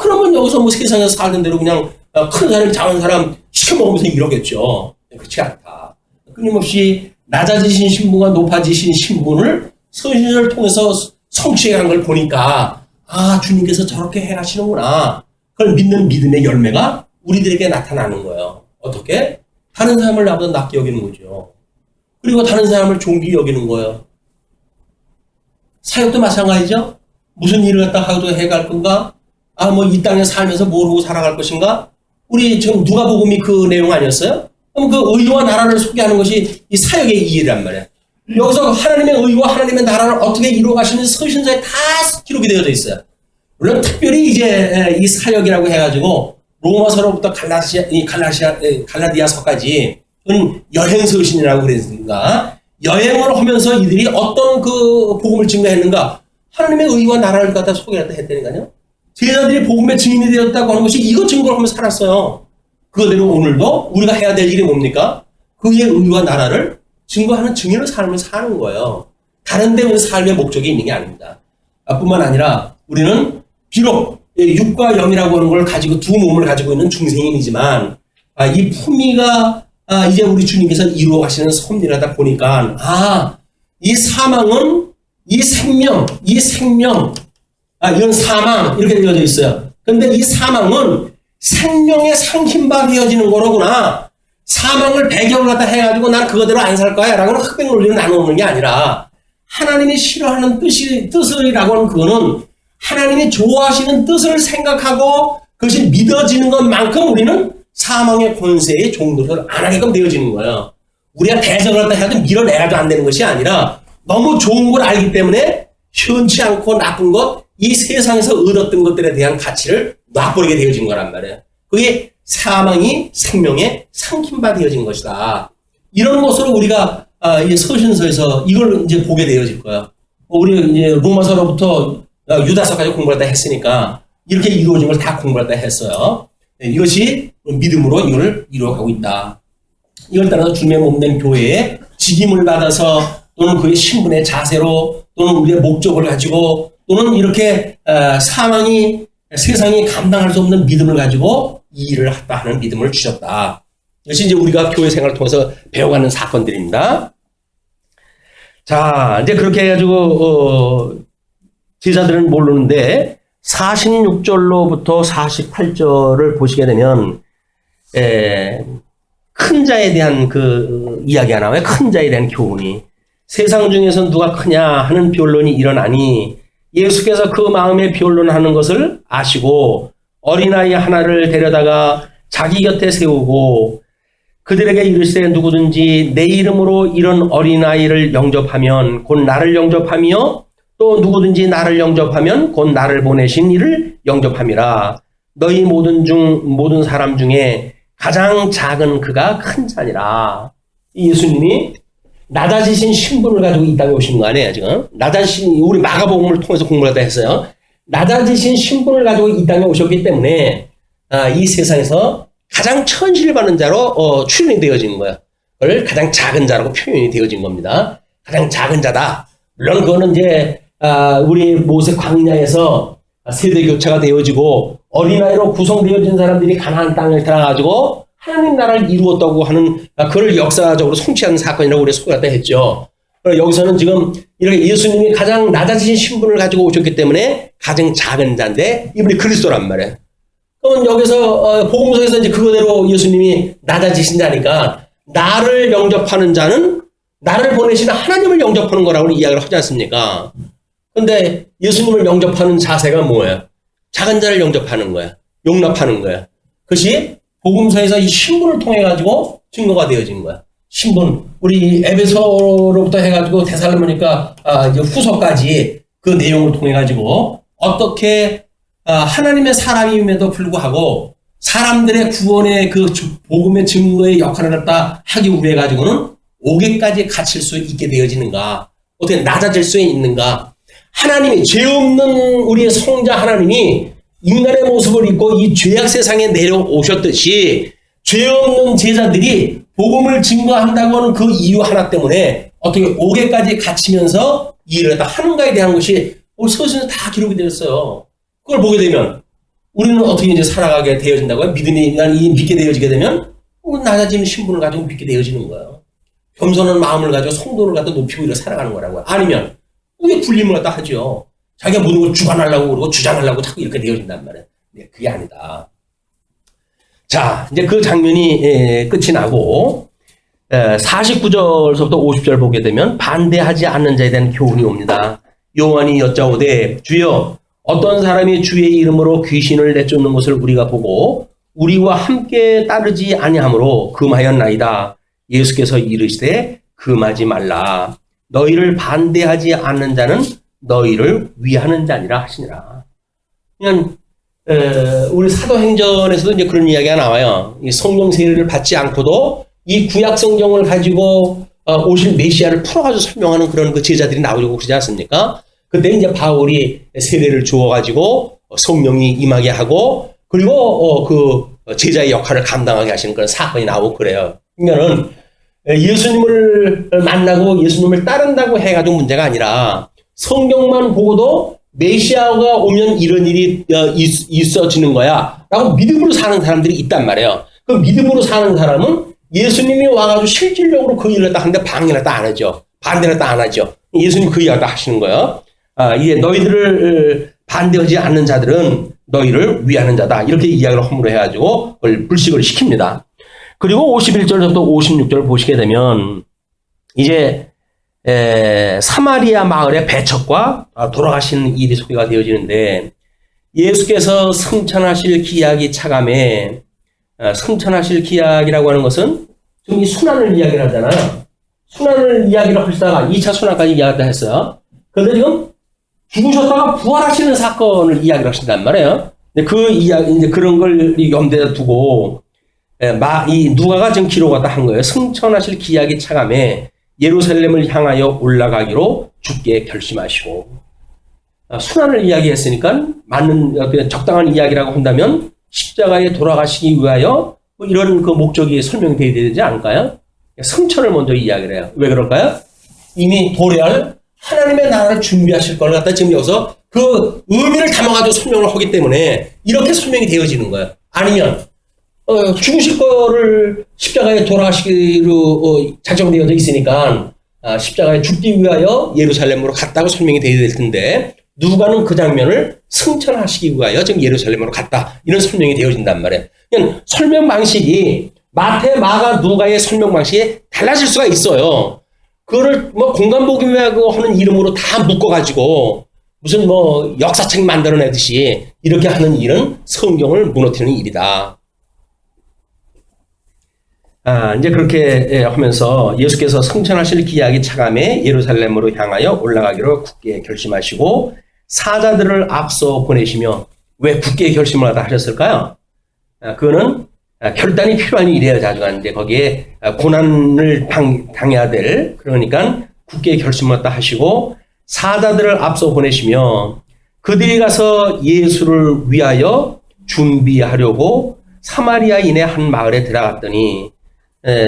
그러면 여기서 뭐 세상에서 살던 대로 그냥 큰 사람 작은 사람 시켜먹으면서 이러겠죠. 그렇지 않다. 끊임없이 낮아지신 신분과 높아지신 신분을 서신을 통해서 성취한 걸 보니까 주님께서 저렇게 행하시는구나. 그걸 믿는 믿음의 열매가 우리들에게 나타나는 거예요. 어떻게? 다른 사람을 나보다 낫게 여기는 거죠. 그리고 다른 사람을 존귀히 여기는 거예요. 사역도 마찬가지죠. 무슨 일을 갖다 하도 해갈 건가? 뭐 이 땅에 살면서 뭘 하고 살아갈 것인가? 우리 지금 누가복음이 그 내용 아니었어요? 그럼 그 의와 나라를 소개하는 것이 이 사역의 이해란 말이에요. 여기서 하나님의 의와 하나님의 나라를 어떻게 이루어가시는 서신서에 다 기록이 되어져 있어요. 물론 특별히 이제 이 사역이라고 해가지고 로마서로부터 갈라디아서까지 여행 서신이라고 그랬으니까 여행을 하면서 이들이 어떤 그 복음을 증거했는가? 하나님의 의와 나라를 갖다 소개했다 했다니까요. 제자들이 복음의 증인이 되었다고 하는 것이 이거 증거를 하면서 살았어요. 그거대로 오늘도 우리가 해야 될 일이 뭡니까? 그의 의와 나라를 증거하는 증인의 삶을 사는 거예요. 다른 데 우리 삶의 목적이 있는 게 아닙니다. 뿐만 아니라 우리는 비록 육과 영이라고 하는 걸 가지고 두 몸을 가지고 있는 중생인이지만 이 품위가 이제 우리 주님께서 이루어 가시는 섭리라다 보니까 이 사망은 이 생명 이런 사망 이렇게 되어져 있어요. 그런데 이 사망은 생명의 상hin바 되어지는 거로구나. 사망을 배경을 갖다 해가지고 난 그거대로 안 살 거야 라고는 흑백 논리를 나누는 게 아니라 하나님이 싫어하는 뜻이라고 하는 그거는 하나님이 좋아하시는 뜻을 생각하고 그것이 믿어지는 것만큼 우리는 사망의 권세의 종도를 안 하게끔 되어지는 거예요. 우리가 대적을 갖다 해도 밀어내야도 안 되는 것이 아니라 너무 좋은 걸 알기 때문에 현치 않고 나쁜 것, 이 세상에서 얻었던 것들에 대한 가치를 놔버리게 되어진 거란 말이에요. 그게 사망이 생명에 상힌바 되어진 것이다. 이런 것으로 우리가 이 서신서에서 이걸 이제 보게 되어질 거예요. 우리 이제 로마서로부터 유다서까지 공부를 다 했으니까 이렇게 이루어진 걸 다 공부를 다 했어요. 이것이 믿음으로 이걸 이루어가고 있다. 이걸 따라서 주님의 몸된 교회에 직임을 받아서 또는 그의 신분의 자세로 또는 우리의 목적을 가지고 또는 이렇게 세상이 감당할 수 없는 믿음을 가지고 이 일을 했다 하는 믿음을 주셨다. 이것이 이제 우리가 교회 생활을 통해서 배워가는 사건들입니다. 자, 이제 그렇게 해가지고 제자들은 모르는데 46절로부터 48절을 보시게 되면 큰 자에 대한 그 이야기가 나와요. 큰 자에 대한 교훈이. 세상 중에서 누가 크냐 하는 변론이 일어나니 예수께서 그 마음에 변론하는 것을 아시고 어린아이 하나를 데려다가 자기 곁에 세우고 그들에게 이르시되 누구든지 내 이름으로 이런 어린아이를 영접하면 곧 나를 영접하며 또 누구든지 나를 영접하면 곧 나를 보내신 이를 영접함이라. 너희 모든 사람 중에 가장 작은 그가 큰 자니라. 예수님이 낮아지신 신분을 가지고 이 땅에 오신 거 아니에요, 지금? 우리 마가복음을 통해서 공부를 다 했어요. 낮아지신 신분을 가지고 이 땅에 오셨기 때문에, 이 세상에서 가장 천시를 받는 자로, 출연이 되어진 거예요. 그걸 가장 작은 자라고 표현이 되어진 겁니다. 가장 작은 자다. 물론 그거는 이제, 우리 모세 광야에서 세대 교체가 되어지고, 어린아이로 구성되어진 사람들이 가나안 땅을 들어가지고, 하나님 나라를 이루었다고 하는 그걸 역사적으로 성취하는 사건이라고 우리가 소개할 때 했죠. 여기서는 지금 이렇게 예수님이 가장 낮아지신 신분을 가지고 오셨기 때문에 가장 작은 자인데 이분이 그리스도란 말이에요. 그러면 여기서 복음서에서 이제 그거대로 예수님이 낮아지신 자니까 나를 영접하는 자는 나를 보내시는 하나님을 영접하는 거라고 이야기를 하지 않습니까? 그런데 예수님을 영접하는 자세가 뭐예요? 작은 자를 영접하는 거야. 용납하는 거야. 그것이 복음서에서 이 신분을 통해 가지고 증거가 되어진 거야. 신분. 우리 에베소로부터 해가지고 데살로니가 이제 후서까지 그 내용을 통해 가지고 어떻게 하나님의 사람임에도 불구하고 사람들의 구원의 그 복음의 증거의 역할을 갖다 하기 위해 가지고는 옥에까지 갇힐 수 있게 되어지는가? 어떻게 낮아질 수 있는가? 하나님이 죄 없는 우리의 성자 하나님이 인간의 모습을 입고 이 죄악 세상에 내려오셨듯이 죄 없는 제자들이 복음을 증거한다고 하는 그 이유 하나 때문에 어떻게 옥에까지 갇히면서 이 일을 다 하는가에 대한 것이 서신에 다 기록이 되었어요. 그걸 보게 되면 우리는 어떻게 이제 살아가게 되어진다고요? 믿음이 믿게 되어지게 되면 낮아지는 신분을 가지고 믿게 되어지는 거예요. 겸손한 마음을 가지고 성도를 갖다 높이고 이렇게 살아가는 거라고요. 아니면 우리 굴림을 갖다 하죠. 자기가 모든 걸 주관하려고 그러고 주장하려고 자꾸 이렇게 되어진단 말이에요. 네, 그게 아니다. 자, 이제 그 장면이 끝이 나고 49절부터 50절 보게 되면 반대하지 않는 자에 대한 교훈이 옵니다. 요한이 여짜오되 주여 어떤 사람이 주의 이름으로 귀신을 내쫓는 것을 우리가 보고 우리와 함께 따르지 아니하므로 금하였나이다. 예수께서 이르시되 금하지 말라. 너희를 반대하지 않는 자는 너희를 위하는 자니라 하시니라. 그냥 우리 사도행전에서도 이제 그런 이야기가 나와요. 이 성령 세례를 받지 않고도 이 구약 성경을 가지고 오실 메시아를 풀어가지고 설명하는 그런 그 제자들이 나오려고 그러지 않습니까? 그때 이제 바울이 세례를 주어가지고 성령이 임하게 하고 그리고 그 제자의 역할을 감당하게 하시는 그런 사건이 나오고 그래요. 그러니까는 예수님을 만나고 예수님을 따른다고 해가지고 문제가 아니라 성경만 보고도 메시아가 오면 이런 일이 있어지는 거야 라고 믿음으로 사는 사람들이 있단 말이에요. 그 믿음으로 사는 사람은 예수님이 와가지고 실질적으로 그 일을 딱 하는데 방해를 딱 안 하죠. 반대를 딱 안 하죠. 예수님 그 이야기를 딱 하시는 거예요. 이게 너희들을 반대하지 않는 자들은 너희를 위하는 자다. 이렇게 이야기를 허물어 해가지고 그걸 불식을 시킵니다. 그리고 51절부터 56절 보시게 되면 이제 사마리아 마을의 배척과 돌아가시는 일이 소개가 되어지는데 예수께서 승천하실 기약이 차감해 승천하실 기약이라고 하는 것은 지금 이 순환을 이야기를 하잖아요. 순환을 이야기를 하시다가 2차 순환까지 이야기를 했어요. 그런데 지금 죽으셨다가 부활하시는 사건을 이야기를 하신단 말이에요. 근데 그 이야기, 이제 그런 걸 염두에 두고 이 누가가 지금 기록하다 한 거예요. 승천하실 기약이 차감해 예루살렘을 향하여 올라가기로 주께 결심하시고 순환을 이야기했으니까 맞는 적당한 이야기라고 한다면 십자가에 돌아가시기 위하여 뭐 이런 그 목적이 설명이 되어야 되지 않을까요? 승천을 먼저 이야기를 해요. 왜 그럴까요? 이미 도래할 하나님의 나라를 준비하실 걸 갖다 지금 여기서 그 의미를 담아가지고 설명을 하기 때문에 이렇게 설명이 되어지는 거예요. 아니면 죽으실 거를 십자가에 돌아가시기로 작정되어져 있으니까 십자가에 죽기 위하여 예루살렘으로 갔다고 설명이 되어야 될 텐데 누가는 그 장면을 승천하시기 위하여 지금 예루살렘으로 갔다 이런 설명이 되어진단 말이에요. 그냥 설명 방식이 마태, 마가, 누가의 설명 방식이 달라질 수가 있어요. 그거를 뭐 공간복음이라고 하는 이름으로 다 묶어가지고 무슨 뭐 역사책 만들어내듯이 이렇게 하는 일은 성경을 무너뜨리는 일이다. 이제 그렇게 하면서 예수께서 승천하실 기약이 차감해 예루살렘으로 향하여 올라가기로 굳게 결심하시고 사자들을 앞서 보내시며 왜 굳게 결심을 하다 하셨을까요? 그거는 결단이 필요한 일이에요. 자주가 이제 거기에 고난을 당해야 될 그러니까 굳게 결심을 하다 하시고 사자들을 앞서 보내시며 그들이 가서 예수를 위하여 준비하려고 사마리아인의 한 마을에 들어갔더니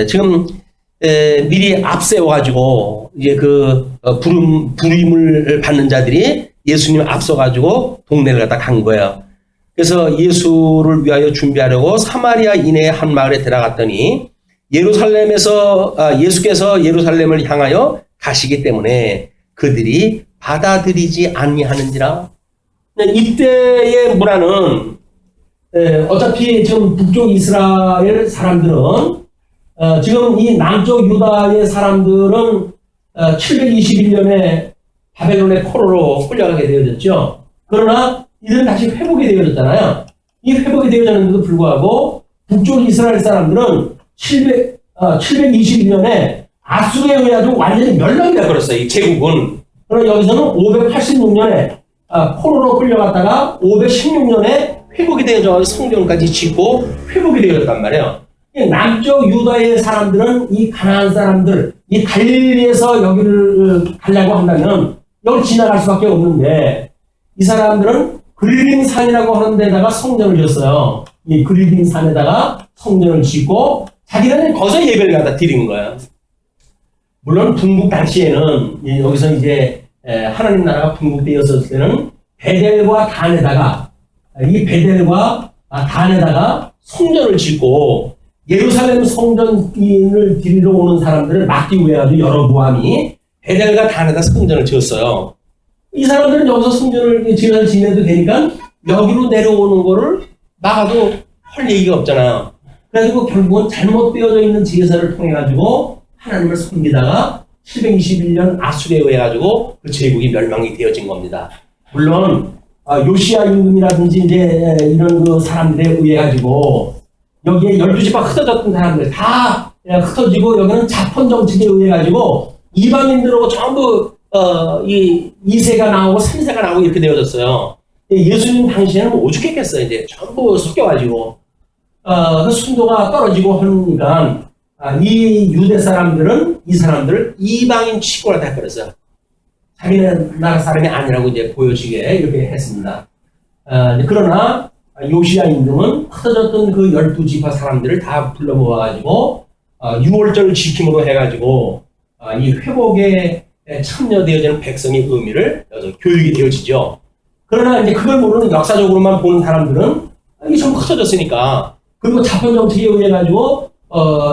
지금 미리 앞세워가지고 이제 그 부름을 받는 자들이 예수님 앞서가지고 동네를 갖다 간 거예요. 그래서 예수를 위하여 준비하려고 사마리아인의 한 마을에 들어갔더니 예수께서 예루살렘을 향하여 가시기 때문에 그들이 받아들이지 아니하는지라. 이때의 문화는 어차피 지금 북쪽 이스라엘 사람들은 지금 이 남쪽 유다의 사람들은 721년에 바벨론의 포로로 끌려가게 되어졌죠. 그러나 이들은 다시 회복이 되어졌잖아요. 이 회복이 되어졌는데도 불구하고 북쪽 이스라엘 사람들은 721년에 아수르에 의해서 완전히 멸망이 되어버렸어요. 이 제국은. 그러나 여기서는 586년에 포로로 끌려갔다가 516년에 회복이 되어져서 성전까지 짓고 회복이 되어졌단 말이에요. 남쪽 유다의 사람들은 이 가나안 사람들, 이 갈릴리에서 여기를 가려고 한다면 여기 지나갈 수밖에 없는데 이 사람들은 그리림 산이라고 하는 데다가 성전을 지었어요. 이 그리림 산에다가 성전을 짓고 자기는 거기서 예배를 갖다 드린 거예요. 물론 분국 당시에는 여기서 이제 하나님 나라가 분국되었을 때는 베델과 단에다가 이 베델과 단에다가 성전을 짓고 예루살렘 성전을 드리러 오는 사람들을 막기 위해 아주 여로보암이 베델과 단에다 성전을 지었어요. 이 사람들은 여기서 성전을 지내도 되니까 여기로 내려오는 거를 막아도 할 얘기가 없잖아요. 그래가지고 결국은 잘못되어져 있는 제사를 통해 가지고 하나님을 섬기다가 721년 아수르에 의해 가지고 그 제국이 멸망이 되어진 겁니다. 물론 요시야 임금이라든지 이제 이런 그 사람들에 의해 가지고 여기에 12지파 흩어졌던 사람들 다 흩어지고 여기는 자폰 정책에 의해 가지고 이방인들하고 전부 이 2세가 나오고 3세가 나오고 이렇게 되어졌어요. 예수님 당시에는 오죽했겠어요. 이제 전부 섞여가지고 그 순도가 떨어지고 하니까 이 유대 사람들은 이 사람들을 이방인 취급을 다 그랬어요. 자기네 나라 사람이 아니라고 이제 보여지게 이렇게 했습니다. 그러나 요시야 임금은 흩어졌던 그 12지파 사람들을 다 불러 모아가지고 6월절 지킴으로 해가지고 이 회복에 참여되어지는 백성의 의미를 교육이 되어지죠. 그러나 이제 그걸 모르는 역사적으로만 보는 사람들은 이게 전부 흩어졌으니까 그리고 자본 정책에 의해 가지고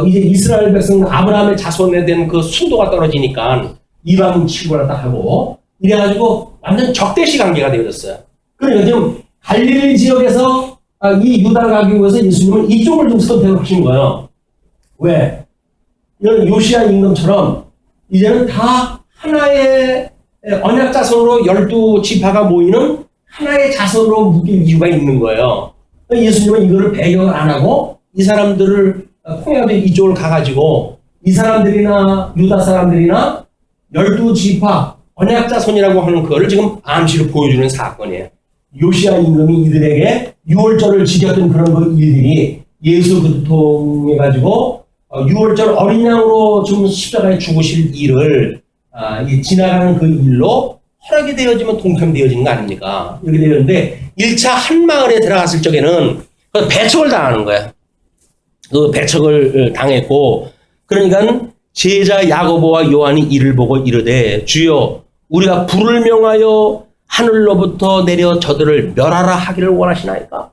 이제 이스라엘 백성 아브라함의 자손에 대한 그 순도가 떨어지니까 이방인 취급을 딱 하고 이래가지고 완전 적대시 관계가 되어졌어요. 그러니까 지금 갈릴리 지역에서 이 유다를 가기 위해서 예수님은 이쪽을 좀 선택을 하신 거예요. 왜? 이런 요시야 임금처럼 이제는 다 하나의 언약 자손으로 12지파가 모이는 하나의 자손으로 묶일 이유가 있는 거예요. 예수님은 이거를 배경을 안 하고 이 사람들을 홍해의 이쪽을 가가지고 이 사람들이나 유다 사람들이나 12지파 언약 자손이라고 하는 그거를 지금 암시로 보여주는 사건이에요. 요시야 임금이 이들에게 6월절을 지켰던 그런 그 일들이 예수 그리스도를 통해 가지고 6월절 어린 양으로 지금 십자가에 죽으실 일을 지나가는 그 일로 허락이 되어지면 동참되어지는 거 아닙니까? 이렇게 되는데 1차 한 마을에 들어갔을 적에는 배척을 당하는 거야. 그 배척을 당했고 그러니까 제자 야고보와 요한이 이를 보고 이르되 주여 우리가 불을 명하여 하늘로부터 내려 저들을 멸하라 하기를 원하시나이까?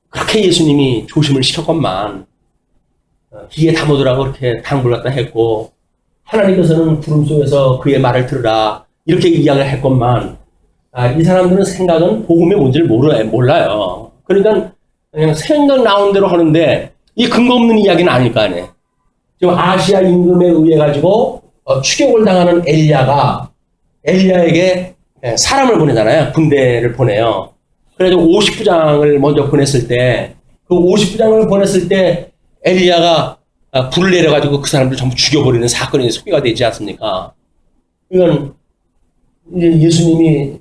그렇게 예수님이 조심을 시켰건만 귀에 담으더라고 그렇게 당부를 갖다 했고 하나님께서는 구름 속에서 그의 말을 들으라 이렇게 이야기를 했건만 이 사람들은 생각은 복음의 뭔지를 몰라요. 그러니까 그냥 생각 나온 대로 하는데 이 근거 없는 이야기는 아닐 거 아니에요. 지금 아시아 임금에 의해 가지고 추격을 당하는 엘리야에게 사람을 보내잖아요. 군대를 보내요. 그래서 50부장을 먼저 보냈을 때 그 50부장을 보냈을 때 엘리야가 불을 내려가지고 그 사람들 전부 죽여버리는 사건이 소개가 되지 않습니까? 이건 이제 예수님이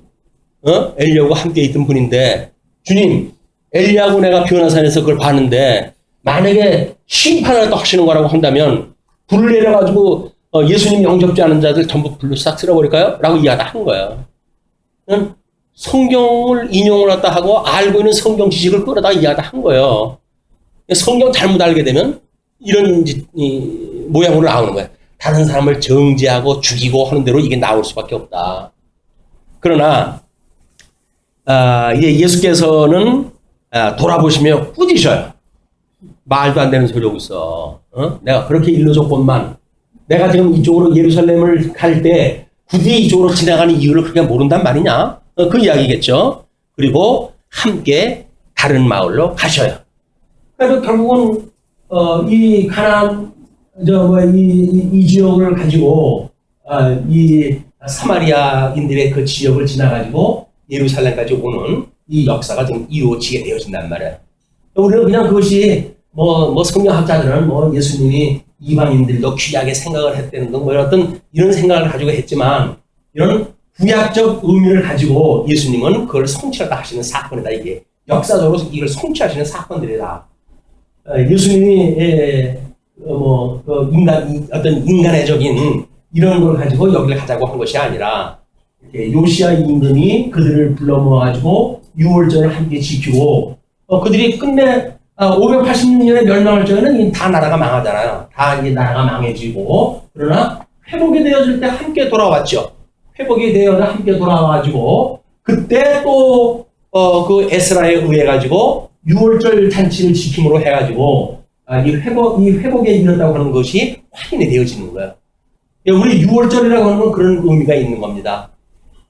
엘리야하고 함께 있던 분인데 주님 엘리야하고 내가 변화산에서 그걸 봤는데 만약에 심판을 또 하시는 거라고 한다면 불을 내려가지고 예수님 영접지 않은 자들 전부 불로 싹 쓸어버릴까요? 라고 이야기를 한 거예요. 성경을 인용을 했다 하고 알고 있는 성경 지식을 끌어다 이야기를 한 거예요. 성경 잘못 알게 되면 이런 모양으로 나오는 거예요. 다른 사람을 정죄하고 죽이고 하는 대로 이게 나올 수밖에 없다. 그러나 이제 예수께서는 돌아보시며 꾸짖어요. 말도 안 되는 소리 하고 있어. 내가 그렇게 일러줬건만 내가 지금 이쪽으로 예루살렘을 갈 때 굳이 이쪽으로 지나가는 이유를 그렇게 모른단 말이냐? 그 이야기겠죠. 그리고 함께 다른 마을로 가셔요. 그래서 결국은 이 가나안 이 지역을 가지고 이 사마리아인들의 그 지역을 지나가지고 예루살렘까지 오는 이 역사가 지금 이루어지게 되어진단 말이에요. 우리는 그냥 그것이 성경학자들은 예수님이 이방인들도 귀하게 생각을 했다는 등 어떤 이런 생각을 가지고 했지만 이런 구약적 의미를 가지고 예수님은 그걸 성취하다 하시는 사건이다. 이게 역사적으로 이걸 성취하시는 사건들이다. 예수님이 어떤 인간애적인 이런 걸 가지고 여기를 가자고 한 것이 아니라 요시야 임금이 그들을 불러 모아가지고 6월절을 함께 지키고 그들이 끝내 586년에 멸망할 적에는 다 나라가 망하잖아요. 다 이제 나라가 망해지고 그러나 회복이 되어질 때 함께 돌아왔죠. 회복이 되어서 함께 돌아와가지고 그때 또 그 에스라에 의해 가지고 6월절 잔치를 지킴으로 해가지고 이 회복에 이르렀다고 하는 것이 확인이 되어지는 거예요. 우리 6월절이라고 하는 건 그런 의미가 있는 겁니다.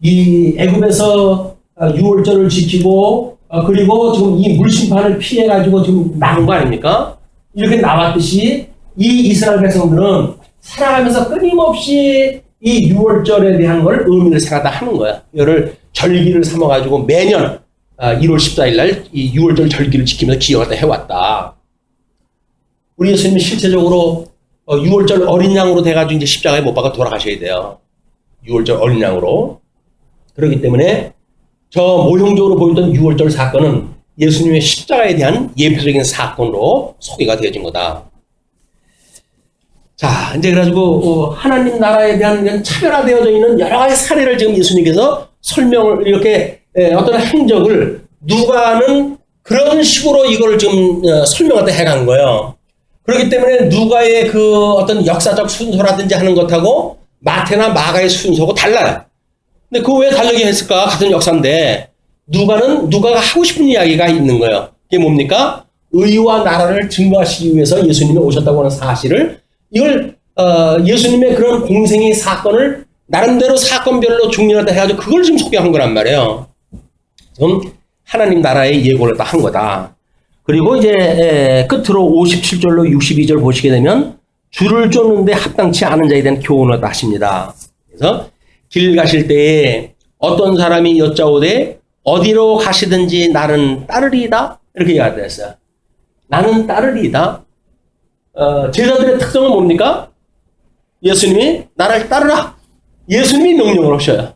이 애굽에서 유월절을 지키고 그리고 지금 이 물심판을 피해 가지고 지금 나온 거 아닙니까? 이렇게 나왔듯이 이 이스라엘 백성들은 살아가면서 끊임없이 이 유월절에 대한 걸 의미를 생각다 하는 거야. 이거를 절기를 삼아 가지고 매년 1월 14일 날 이 유월절 절기를 지키면서 기억을 해왔다. 우리 예수님은 실제적으로 유월절 어린 양으로 돼가지고 이제 십자가에 못 박아 돌아가셔야 돼요. 유월절 어린 양으로. 그렇기 때문에 저 모형적으로 보였던 유월절 사건은 예수님의 십자가에 대한 예표적인 사건으로 소개가 되어진 거다. 자, 이제 그래가지고 하나님 나라에 대한 이런 차별화되어져 있는 여러 가지 사례를 지금 예수님께서 설명을 이렇게 어떤 행적을 누가는 그런 식으로 이걸 지금 설명하다 해간 거예요. 그렇기 때문에 누가의 그 어떤 역사적 순서라든지 하는 것하고 마태나 마가의 순서하고 달라요. 근데 그 왜 다르게 했을까? 같은 역사인데 누가가 하고 싶은 이야기가 있는 거예요. 그게 뭡니까? 의와 나라를 증거하시기 위해서 예수님이 오셨다고 하는 사실을 이걸 예수님의 그런 공생의 사건을 나름대로 사건별로 중요하다 해가지고 그걸 지금 소개한 거란 말이에요. 지금 하나님 나라의 예고를 다 한 거다. 그리고 이제 끝으로 57절로 62절 보시게 되면 줄을 쫓는데 합당치 않은 자에 대한 교훈을 하십니다. 그래서 길 가실 때에 어떤 사람이 여짜오되 어디로 가시든지 나는 따르리이다 이렇게 이야기했어요. 나는 따르리이다. 제자들의 특성은 뭡니까? 예수님이 나를 따르라. 예수님이 명령을 하셔요.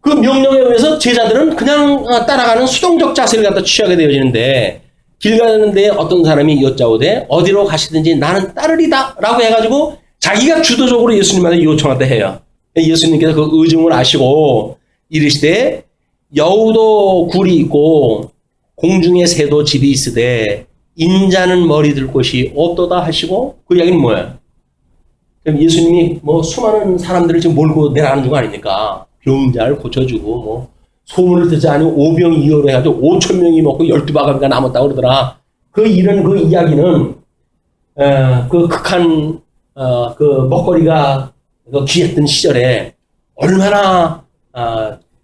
그 명령에 의해서 제자들은 그냥 따라가는 수동적 자세를 갖다 취하게 되어지는데 길 가는데 어떤 사람이 여짜오되 어디로 가시든지 나는 따르리다 라고 해가지고 자기가 주도적으로 예수님한테 요청한다 해요. 예수님께서 그 의중을 아시고 이르시되 여우도 굴이 있고 공중에 새도 집이 있으되 인자는 머리 들 곳이 없도다 하시고 그 이야기는 뭐예요? 그럼 예수님이 뭐 수많은 사람들을 지금 몰고 내려가는 중 아닙니까? 병자를 고쳐주고 뭐 소문을 듣지 않으면 오병이어로 해가지고 5,000명이 먹고 12바가지가 남았다고 그러더라. 그 이런 그 이야기는 그 극한 그 먹거리가 귀했던 시절에 얼마나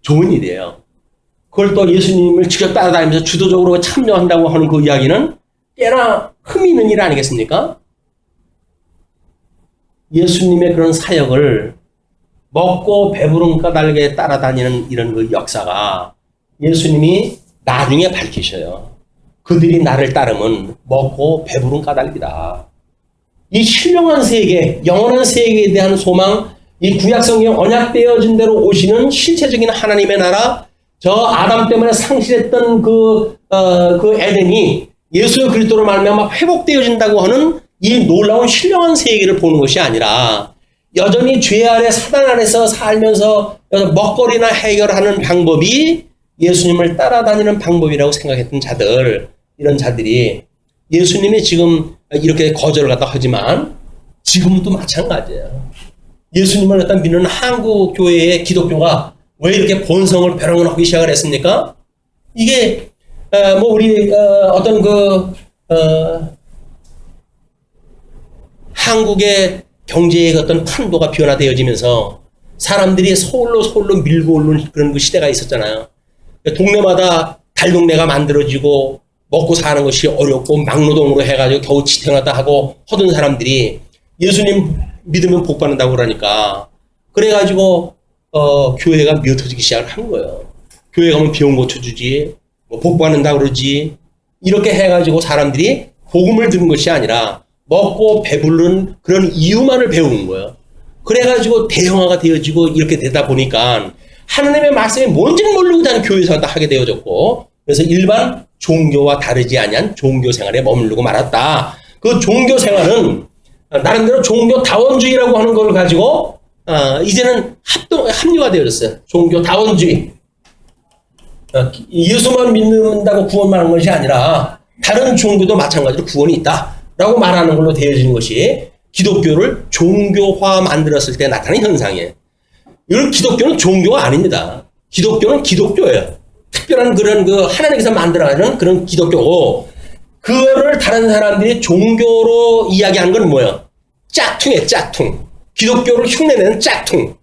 좋은 일이에요. 그걸 또 예수님을 직접 따라다니면서 주도적으로 참여한다고 하는 그 이야기는 꽤나 흠이 있는 일 아니겠습니까? 예수님의 그런 사역을 먹고 배부른 까닭에 따라다니는 이런 그 역사가 예수님이 나중에 밝히셔요. 그들이 나를 따르면 먹고 배부른 까닭이다. 이 신령한 세계, 영원한 세계에 대한 소망, 이 구약성경 언약되어진 대로 오시는 실체적인 하나님의 나라, 저 아담 때문에 상실했던 그 에덴이 예수 그리스도로 말미암아 회복되어진다고 하는 이 놀라운 신령한 세계를 보는 것이 아니라 여전히 죄 아래 사단 아래서 살면서 먹거리나 해결하는 방법이 예수님을 따라다니는 방법이라고 생각했던 자들, 이런 자들이 예수님이 지금 이렇게 거절을 갖다 하지만 지금도 마찬가지예요. 예수님을 갖다 믿는 한국 교회의 기독교가 왜 이렇게 본성을 벼랑하기 시작을 했습니까? 이게 뭐 우리 어떤 한국의 경제의 어떤 판도가 변화되어지면서 사람들이 서울로 밀고 오르는 그런 그 시대가 있었잖아요. 동네마다 달동네가 만들어지고 먹고 사는 것이 어렵고 막노동으로 해가지고 겨우 지탱하다 하고 하던 사람들이 예수님 믿으면 복 받는다고 그러니까 그래가지고 교회가 미어터지기 시작을 한 거예요. 교회 가면 병 고쳐주지, 뭐 복 받는다고 그러지, 이렇게 해가지고 사람들이 복음을 듣는 것이 아니라 먹고 배부른 그런 이유만을 배우는 거예요. 그래가지고 대형화가 되어지고 이렇게 되다 보니까 하나님의 말씀이 뭔지는 모르고 그냥 교회에서 다 하게 되어졌고, 그래서 일반 종교와 다르지 아니한 종교 생활에 머무르고 말았다. 그 종교 생활은 나름대로 종교다원주의라고 하는 걸 가지고 이제는 합리화 되어졌어요. 종교다원주의. 예수만 믿는다고 구원만 하는 것이 아니라 다른 종교도 마찬가지로 구원이 있다라고 말하는 걸로 되어지는 것이 기독교를 종교화 만들었을 때 나타나는 현상이에요. 이런 기독교는 종교가 아닙니다. 기독교는 기독교예요. 특별한 그런 그 하나님께서 만들어가는 그런 기독교고, 그거를 다른 사람들이 종교로 이야기하는 건 뭐예요? 짝퉁이에요, 짝퉁. 기독교를 흉내내는 짝퉁.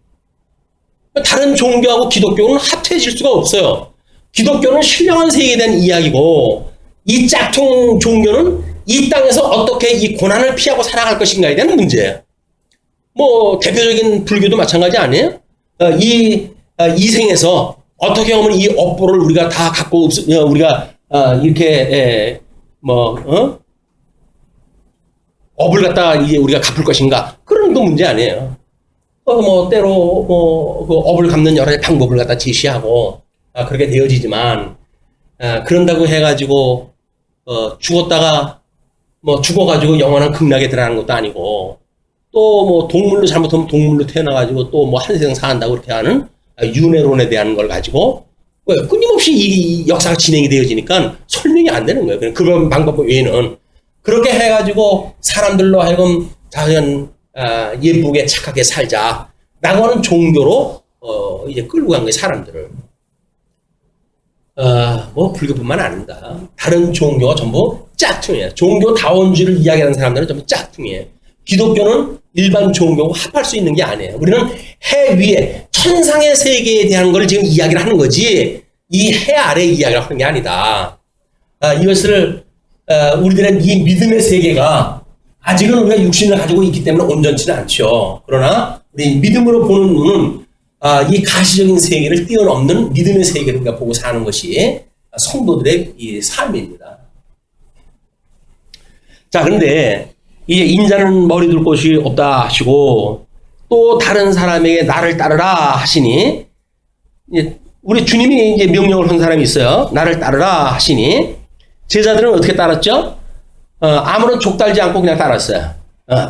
다른 종교하고 기독교는 합쳐질 수가 없어요. 기독교는 신령한 세계에 대한 이야기고 이 짝퉁 종교는 이 땅에서 어떻게 이 고난을 피하고 살아갈 것인가에 대한 문제예요. 뭐 대표적인 불교도 마찬가지 아니에요? 이 생에서 어떻게 하면 이 업보를 우리가 다 갖고 우리가 이렇게 업을 갖다가 이제 우리가 갚을 것인가? 그런 거 문제 아니에요. 때로 그 업을 갚는 여러 가지 방법을 갖다 제시하고 그렇게 되어지지만 그런다고 해가지고 죽었다가 죽어가지고 영원한 극락에 들어가는 것도 아니고 또 동물로 잘못하면 동물로 태어나가지고 또 한생 산다고 그렇게 하는 윤회론에 대한 걸 가지고 끊임없이 이 역사가 진행이 되어지니까 설명이 안 되는 거예요. 그런 방법 외에는 그렇게 해가지고 사람들로 하여금 자연 예쁘게 착하게 살자라고 하는 종교로 이제 끌고 간 거예요, 사람들을. 불교뿐만 아닙니다. 다른 종교가 전부 짝퉁이에요. 종교다원주의를 이야기하는 사람들은 전부 짝퉁이에요. 기독교는 일반 종교하고 합할 수 있는 게 아니에요. 우리는 해 위에 천상의 세계에 대한 걸 지금 이야기를 하는 거지 이 해 아래 이야기를 하는 게 아니다. 이것을 우리들의 이 믿음의 세계가 아직은 우리가 육신을 가지고 있기 때문에 온전치는 않죠. 그러나 우리 믿음으로 보는 눈은 이 가시적인 세계를 뛰어넘는 믿음의 세계를 우리가 보고 사는 것이 성도들의 이 삶입니다. 자, 그런데 이제 인자는 머리 둘 곳이 없다 하시고 또 다른 사람에게 나를 따르라 하시니 우리 주님이 이제 명령을 한 사람이 있어요. 나를 따르라 하시니 제자들은 어떻게 따랐죠? 아무런 족달지 않고 그냥 따랐어요.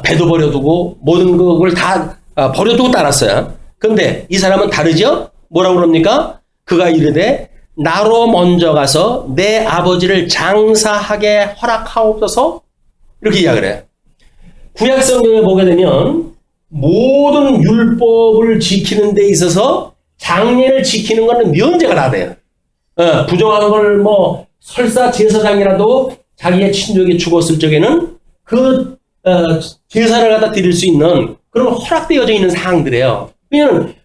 배도 버려두고 모든 그걸 다 버려두고 따랐어요. 그런데 이 사람은 다르죠? 뭐라고 그럽니까? 그가 이르되 나로 먼저 가서 내 아버지를 장사하게 허락하옵소서 이렇게 이야기를 해요. 구약 성경에 보게 되면 모든 율법을 지키는 데 있어서 장례를 지키는 것은 면제가 다 돼요. 부정한 걸 설사 제사장이라도 자기의 친족이 죽었을 적에는 그 제사를 갖다 드릴 수 있는 그런 허락되어져 있는 사항들이에요. 왜냐하면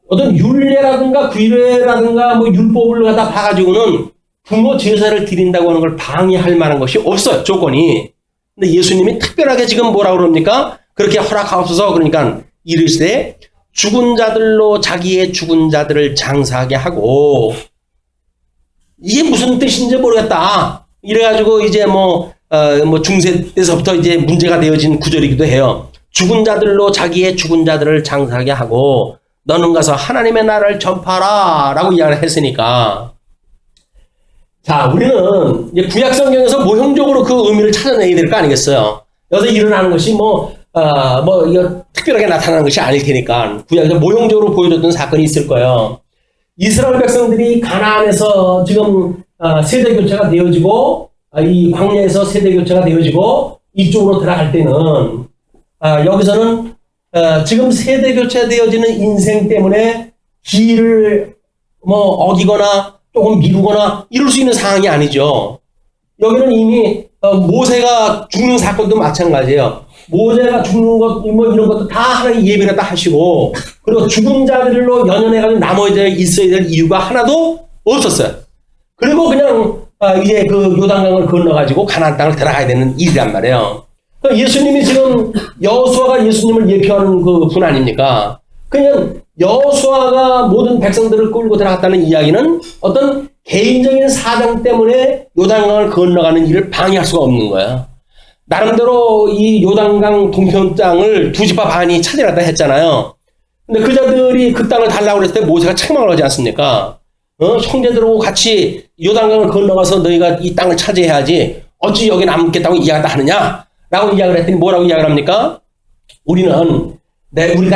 어떤 율례라든가 규례라든가 율법을 갖다 봐가지고는 부모 제사를 드린다고 하는 걸 방해할 만한 것이 없어요. 조건이. 근데 예수님이 특별하게 지금 뭐라고 그럽니까? 그렇게 허락하옵소서. 그러니까 이르시되 죽은 자들로 자기의 죽은 자들을 장사하게 하고 이게 무슨 뜻인지 모르겠다. 이래가지고 이제 중세 때서부터 이제 문제가 되어진 구절이기도 해요. 죽은 자들로 자기의 죽은 자들을 장사하게 하고 너는 가서 하나님의 나라를 전파하라 라고 이야기를 했으니까 자, 우리는 이제 구약 성경에서 모형적으로 그 의미를 찾아내야 될 거 아니겠어요? 여기서 일어나는 것이 이거 특별하게 나타나는 것이 아닐 테니까 구약에서 모형적으로 보여줬던 사건이 있을 거예요. 이스라엘 백성들이 가나안에서 지금 세대 교체가 되어지고 이 광야에서 세대 교체가 되어지고 이쪽으로 들어갈 때는 여기서는 지금 세대 교체되어지는 인생 때문에 길을 어기거나 조금 미루거나 이럴 수 있는 상황이 아니죠. 여기는 이미 모세가 죽는 사건도 마찬가지예요. 모세가 죽는 것 이런 것도 다 하나님 예배를 다 하시고 그리고 죽은 자들로 연연해가지고 남아야 있어야 될 이유가 하나도 없었어요. 그리고 그냥 이제 그 요단강을 건너가지고 가나안 땅을 들어가야 되는 일이란 말이에요. 예수님이 지금 여호수아가 예수님을 예표하는 그 분 아닙니까? 그냥 여호수아가 모든 백성들을 끌고 들어갔다는 이야기는 어떤 개인적인 사정 때문에 요단강을 건너가는 일을 방해할 수가 없는 거야. 나름대로 이 요단강 동편 땅을 두 지파 반이 차지하다 했잖아요. 근데 그자들이 그 땅을 달라고 그랬을 때 모세가 책망을 하지 않습니까? 형제들하고 같이 요단강을 건너가서 너희가 이 땅을 차지해야지 어찌 여기 남겠다고 이야기를 하느냐? 라고 이야기를 했더니 뭐라고 이야기를 합니까? 우리가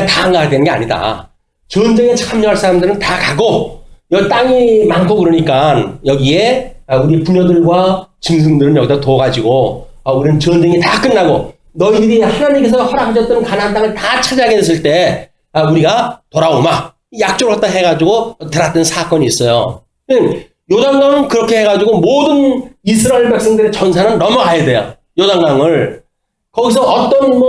다 가야 되는 게 아니다. 전쟁에 참여할 사람들은 다 가고 여기 땅이 많고 그러니까 여기에 우리 부녀들과 짐승들은 여기다 둬가지고 우리는 전쟁이 다 끝나고 너희들이 하나님께서 허락하셨던 가나안 땅을 다 차지하게 됐을 때 우리가 돌아오마 약속을 갖다 해가지고 들어갔던 사건이 있어요. 요단강은 그렇게 해가지고 모든 이스라엘 백성들의 전사는 넘어가야 돼요. 요단강을 거기서 어떤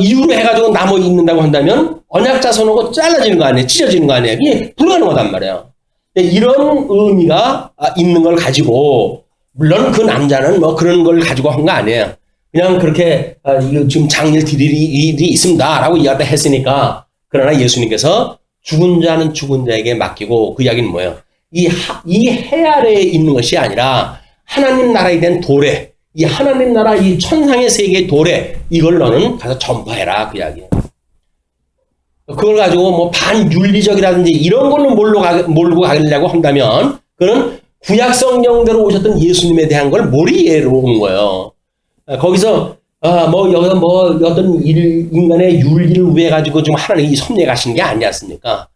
이유로 해가지고 남아 있는다고 한다면 언약 자손하고 잘라지는 거 아니에요? 찢어지는 거 아니에요? 이게 불가능하단 말이에요. 이런 의미가 있는 걸 가지고 물론 그 남자는 뭐 그런 걸 가지고 한 거 아니에요. 그냥 그렇게 이거 지금 장례를 드릴 일이 있습니다라고 이야기를 했으니까. 그러나 예수님께서 죽은 자는 죽은 자에게 맡기고 그 이야기는 뭐예요? 이 해 아래에 있는 것이 아니라 하나님 나라에 대한 도래, 이 하나님 나라 이 천상의 세계의 도래, 이걸 너는 가서 전파해라 그 이야기예요. 그걸 가지고 뭐 반윤리적이라든지 이런 걸로 몰고 가려고 한다면 그는 구약 성경대로 오셨던 예수님에 대한 걸 몰이해로 온 거예요. 거기서 여기서 어떤 인간의 윤리를 위해 가지고 좀 하나님이 섭리해 가신 게 아니었습니까?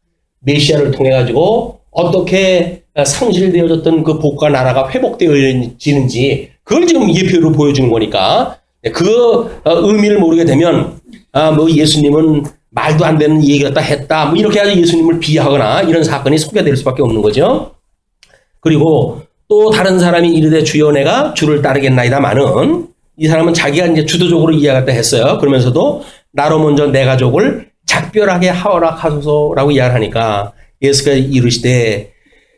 메시아를 통해 가지고 어떻게 상실되어졌던 그 복과 나라가 회복되어지는지 그걸 지금 예표로 보여주는 거니까 그 의미를 모르게 되면 예수님은 말도 안 되는 얘기를 했다 뭐 이렇게 해서 예수님을 비하하거나 이런 사건이 소개될 수밖에 없는 거죠. 그리고 또 다른 사람이 이르되 주여 내가 주를 따르겠나이다마는 이 사람은 자기가 이제 주도적으로 이야기했다 했어요. 그러면서도 나로 먼저 내 가족을 작별하게 하오라카소서라고 이야기를 하니까 예수가 이르시되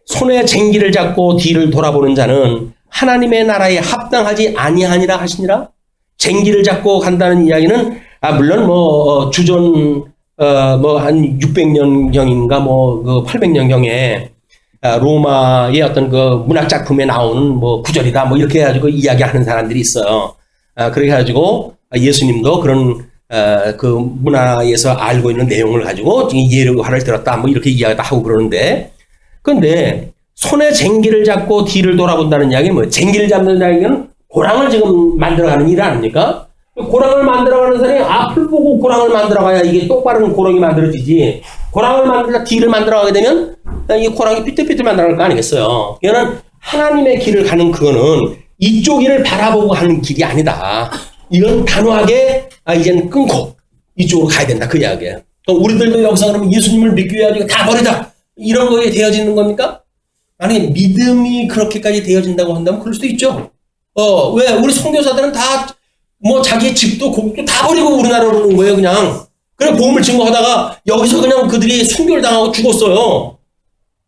손에 쟁기를 잡고 뒤를 돌아보는 자는 하나님의 나라에 합당하지 아니하니라 하시니라. 쟁기를 잡고 간다는 이야기는 물론 주전 한 600년경인가 800년경에 로마의 어떤 그 문학 작품에 나오는 구절이다 이렇게 해가지고 이야기하는 사람들이 있어요. 그렇게 해가지고 예수님도 그런 그 문화에서 알고 있는 내용을 가지고 예화를 들었다 이렇게 이야기하고 그러는데, 근데 손에 쟁기를 잡고 뒤를 돌아본다는 이야기는 뭐예요? 쟁기를 잡는 이야기는 고랑을 지금 만들어가는 일 아닙니까? 고랑을 만들어가는 사람이 앞을 보고 고랑을 만들어가야 이게 똑바른 고랑이 만들어지지. 고랑을 만들다 뒤를 만들어가게 되면 이 고랑이 삐뚤삐뚤 만들어갈 거 아니겠어요? 이거는 하나님의 길을 가는 그거는 이쪽 길을 바라보고 하는 길이 아니다. 이건 단호하게 이제는 끊고 이쪽으로 가야 된다 그 이야기예요. 우리들도 여기서 그러면 예수님을 믿기 위해 다 버리자 이런 거에 되어지는 겁니까? 아니 믿음이 그렇게까지 되어진다고 한다면 그럴 수도 있죠. 왜 우리 선교사들은 다 자기의 집도 고국도 다 버리고 우리나라로 온 거예요 그냥. 그냥 복음을 증거하다가 여기서 그냥 그들이 순교를 당하고 죽었어요.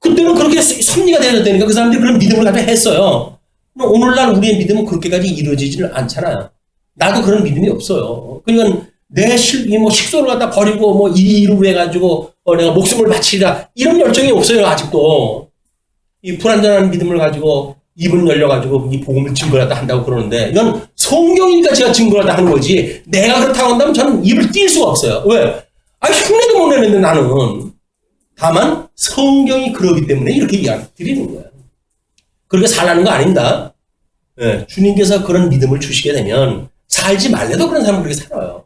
그때는 그렇게 섭리가 되어졌다니까 그 사람들이 그런 믿음을 가지고 했어요. 오늘날 우리의 믿음은 그렇게까지 이루어지지는 않잖아요. 나도 그런 믿음이 없어요. 그러니까 내 식소를 갖다 버리고 이루 해가지고 내가 목숨을 바치라 이런 열정이 없어요 아직도. 이 불완전한 믿음을 가지고 입을 열려가지고 이 복음을 증거하다 한다고 그러는데 이건 성경이니까 제가 증거하다 하는 거지 내가 그렇다고 한다면 저는 입을 띨 수가 없어요. 왜? 흉내도 못 내는데 나는. 다만 성경이 그러기 때문에 이렇게 이야기 드리는 거예요. 그렇게 살라는 거 아닙니다. 네, 주님께서 그런 믿음을 주시게 되면 살지 말래도 그런 사람은 그렇게 살아요.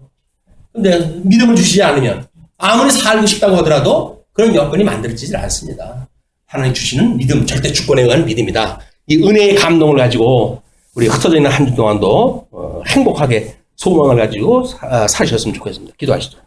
근데 믿음을 주시지 않으면 아무리 살고 싶다고 하더라도 그런 여건이 만들어지질 않습니다. 하나님 주시는 믿음, 절대 주권에 의한 믿음이다. 이 은혜의 감동을 가지고 우리 흩어져 있는 한 주 동안도 행복하게 소망을 가지고 사셨으면 좋겠습니다. 기도하시죠.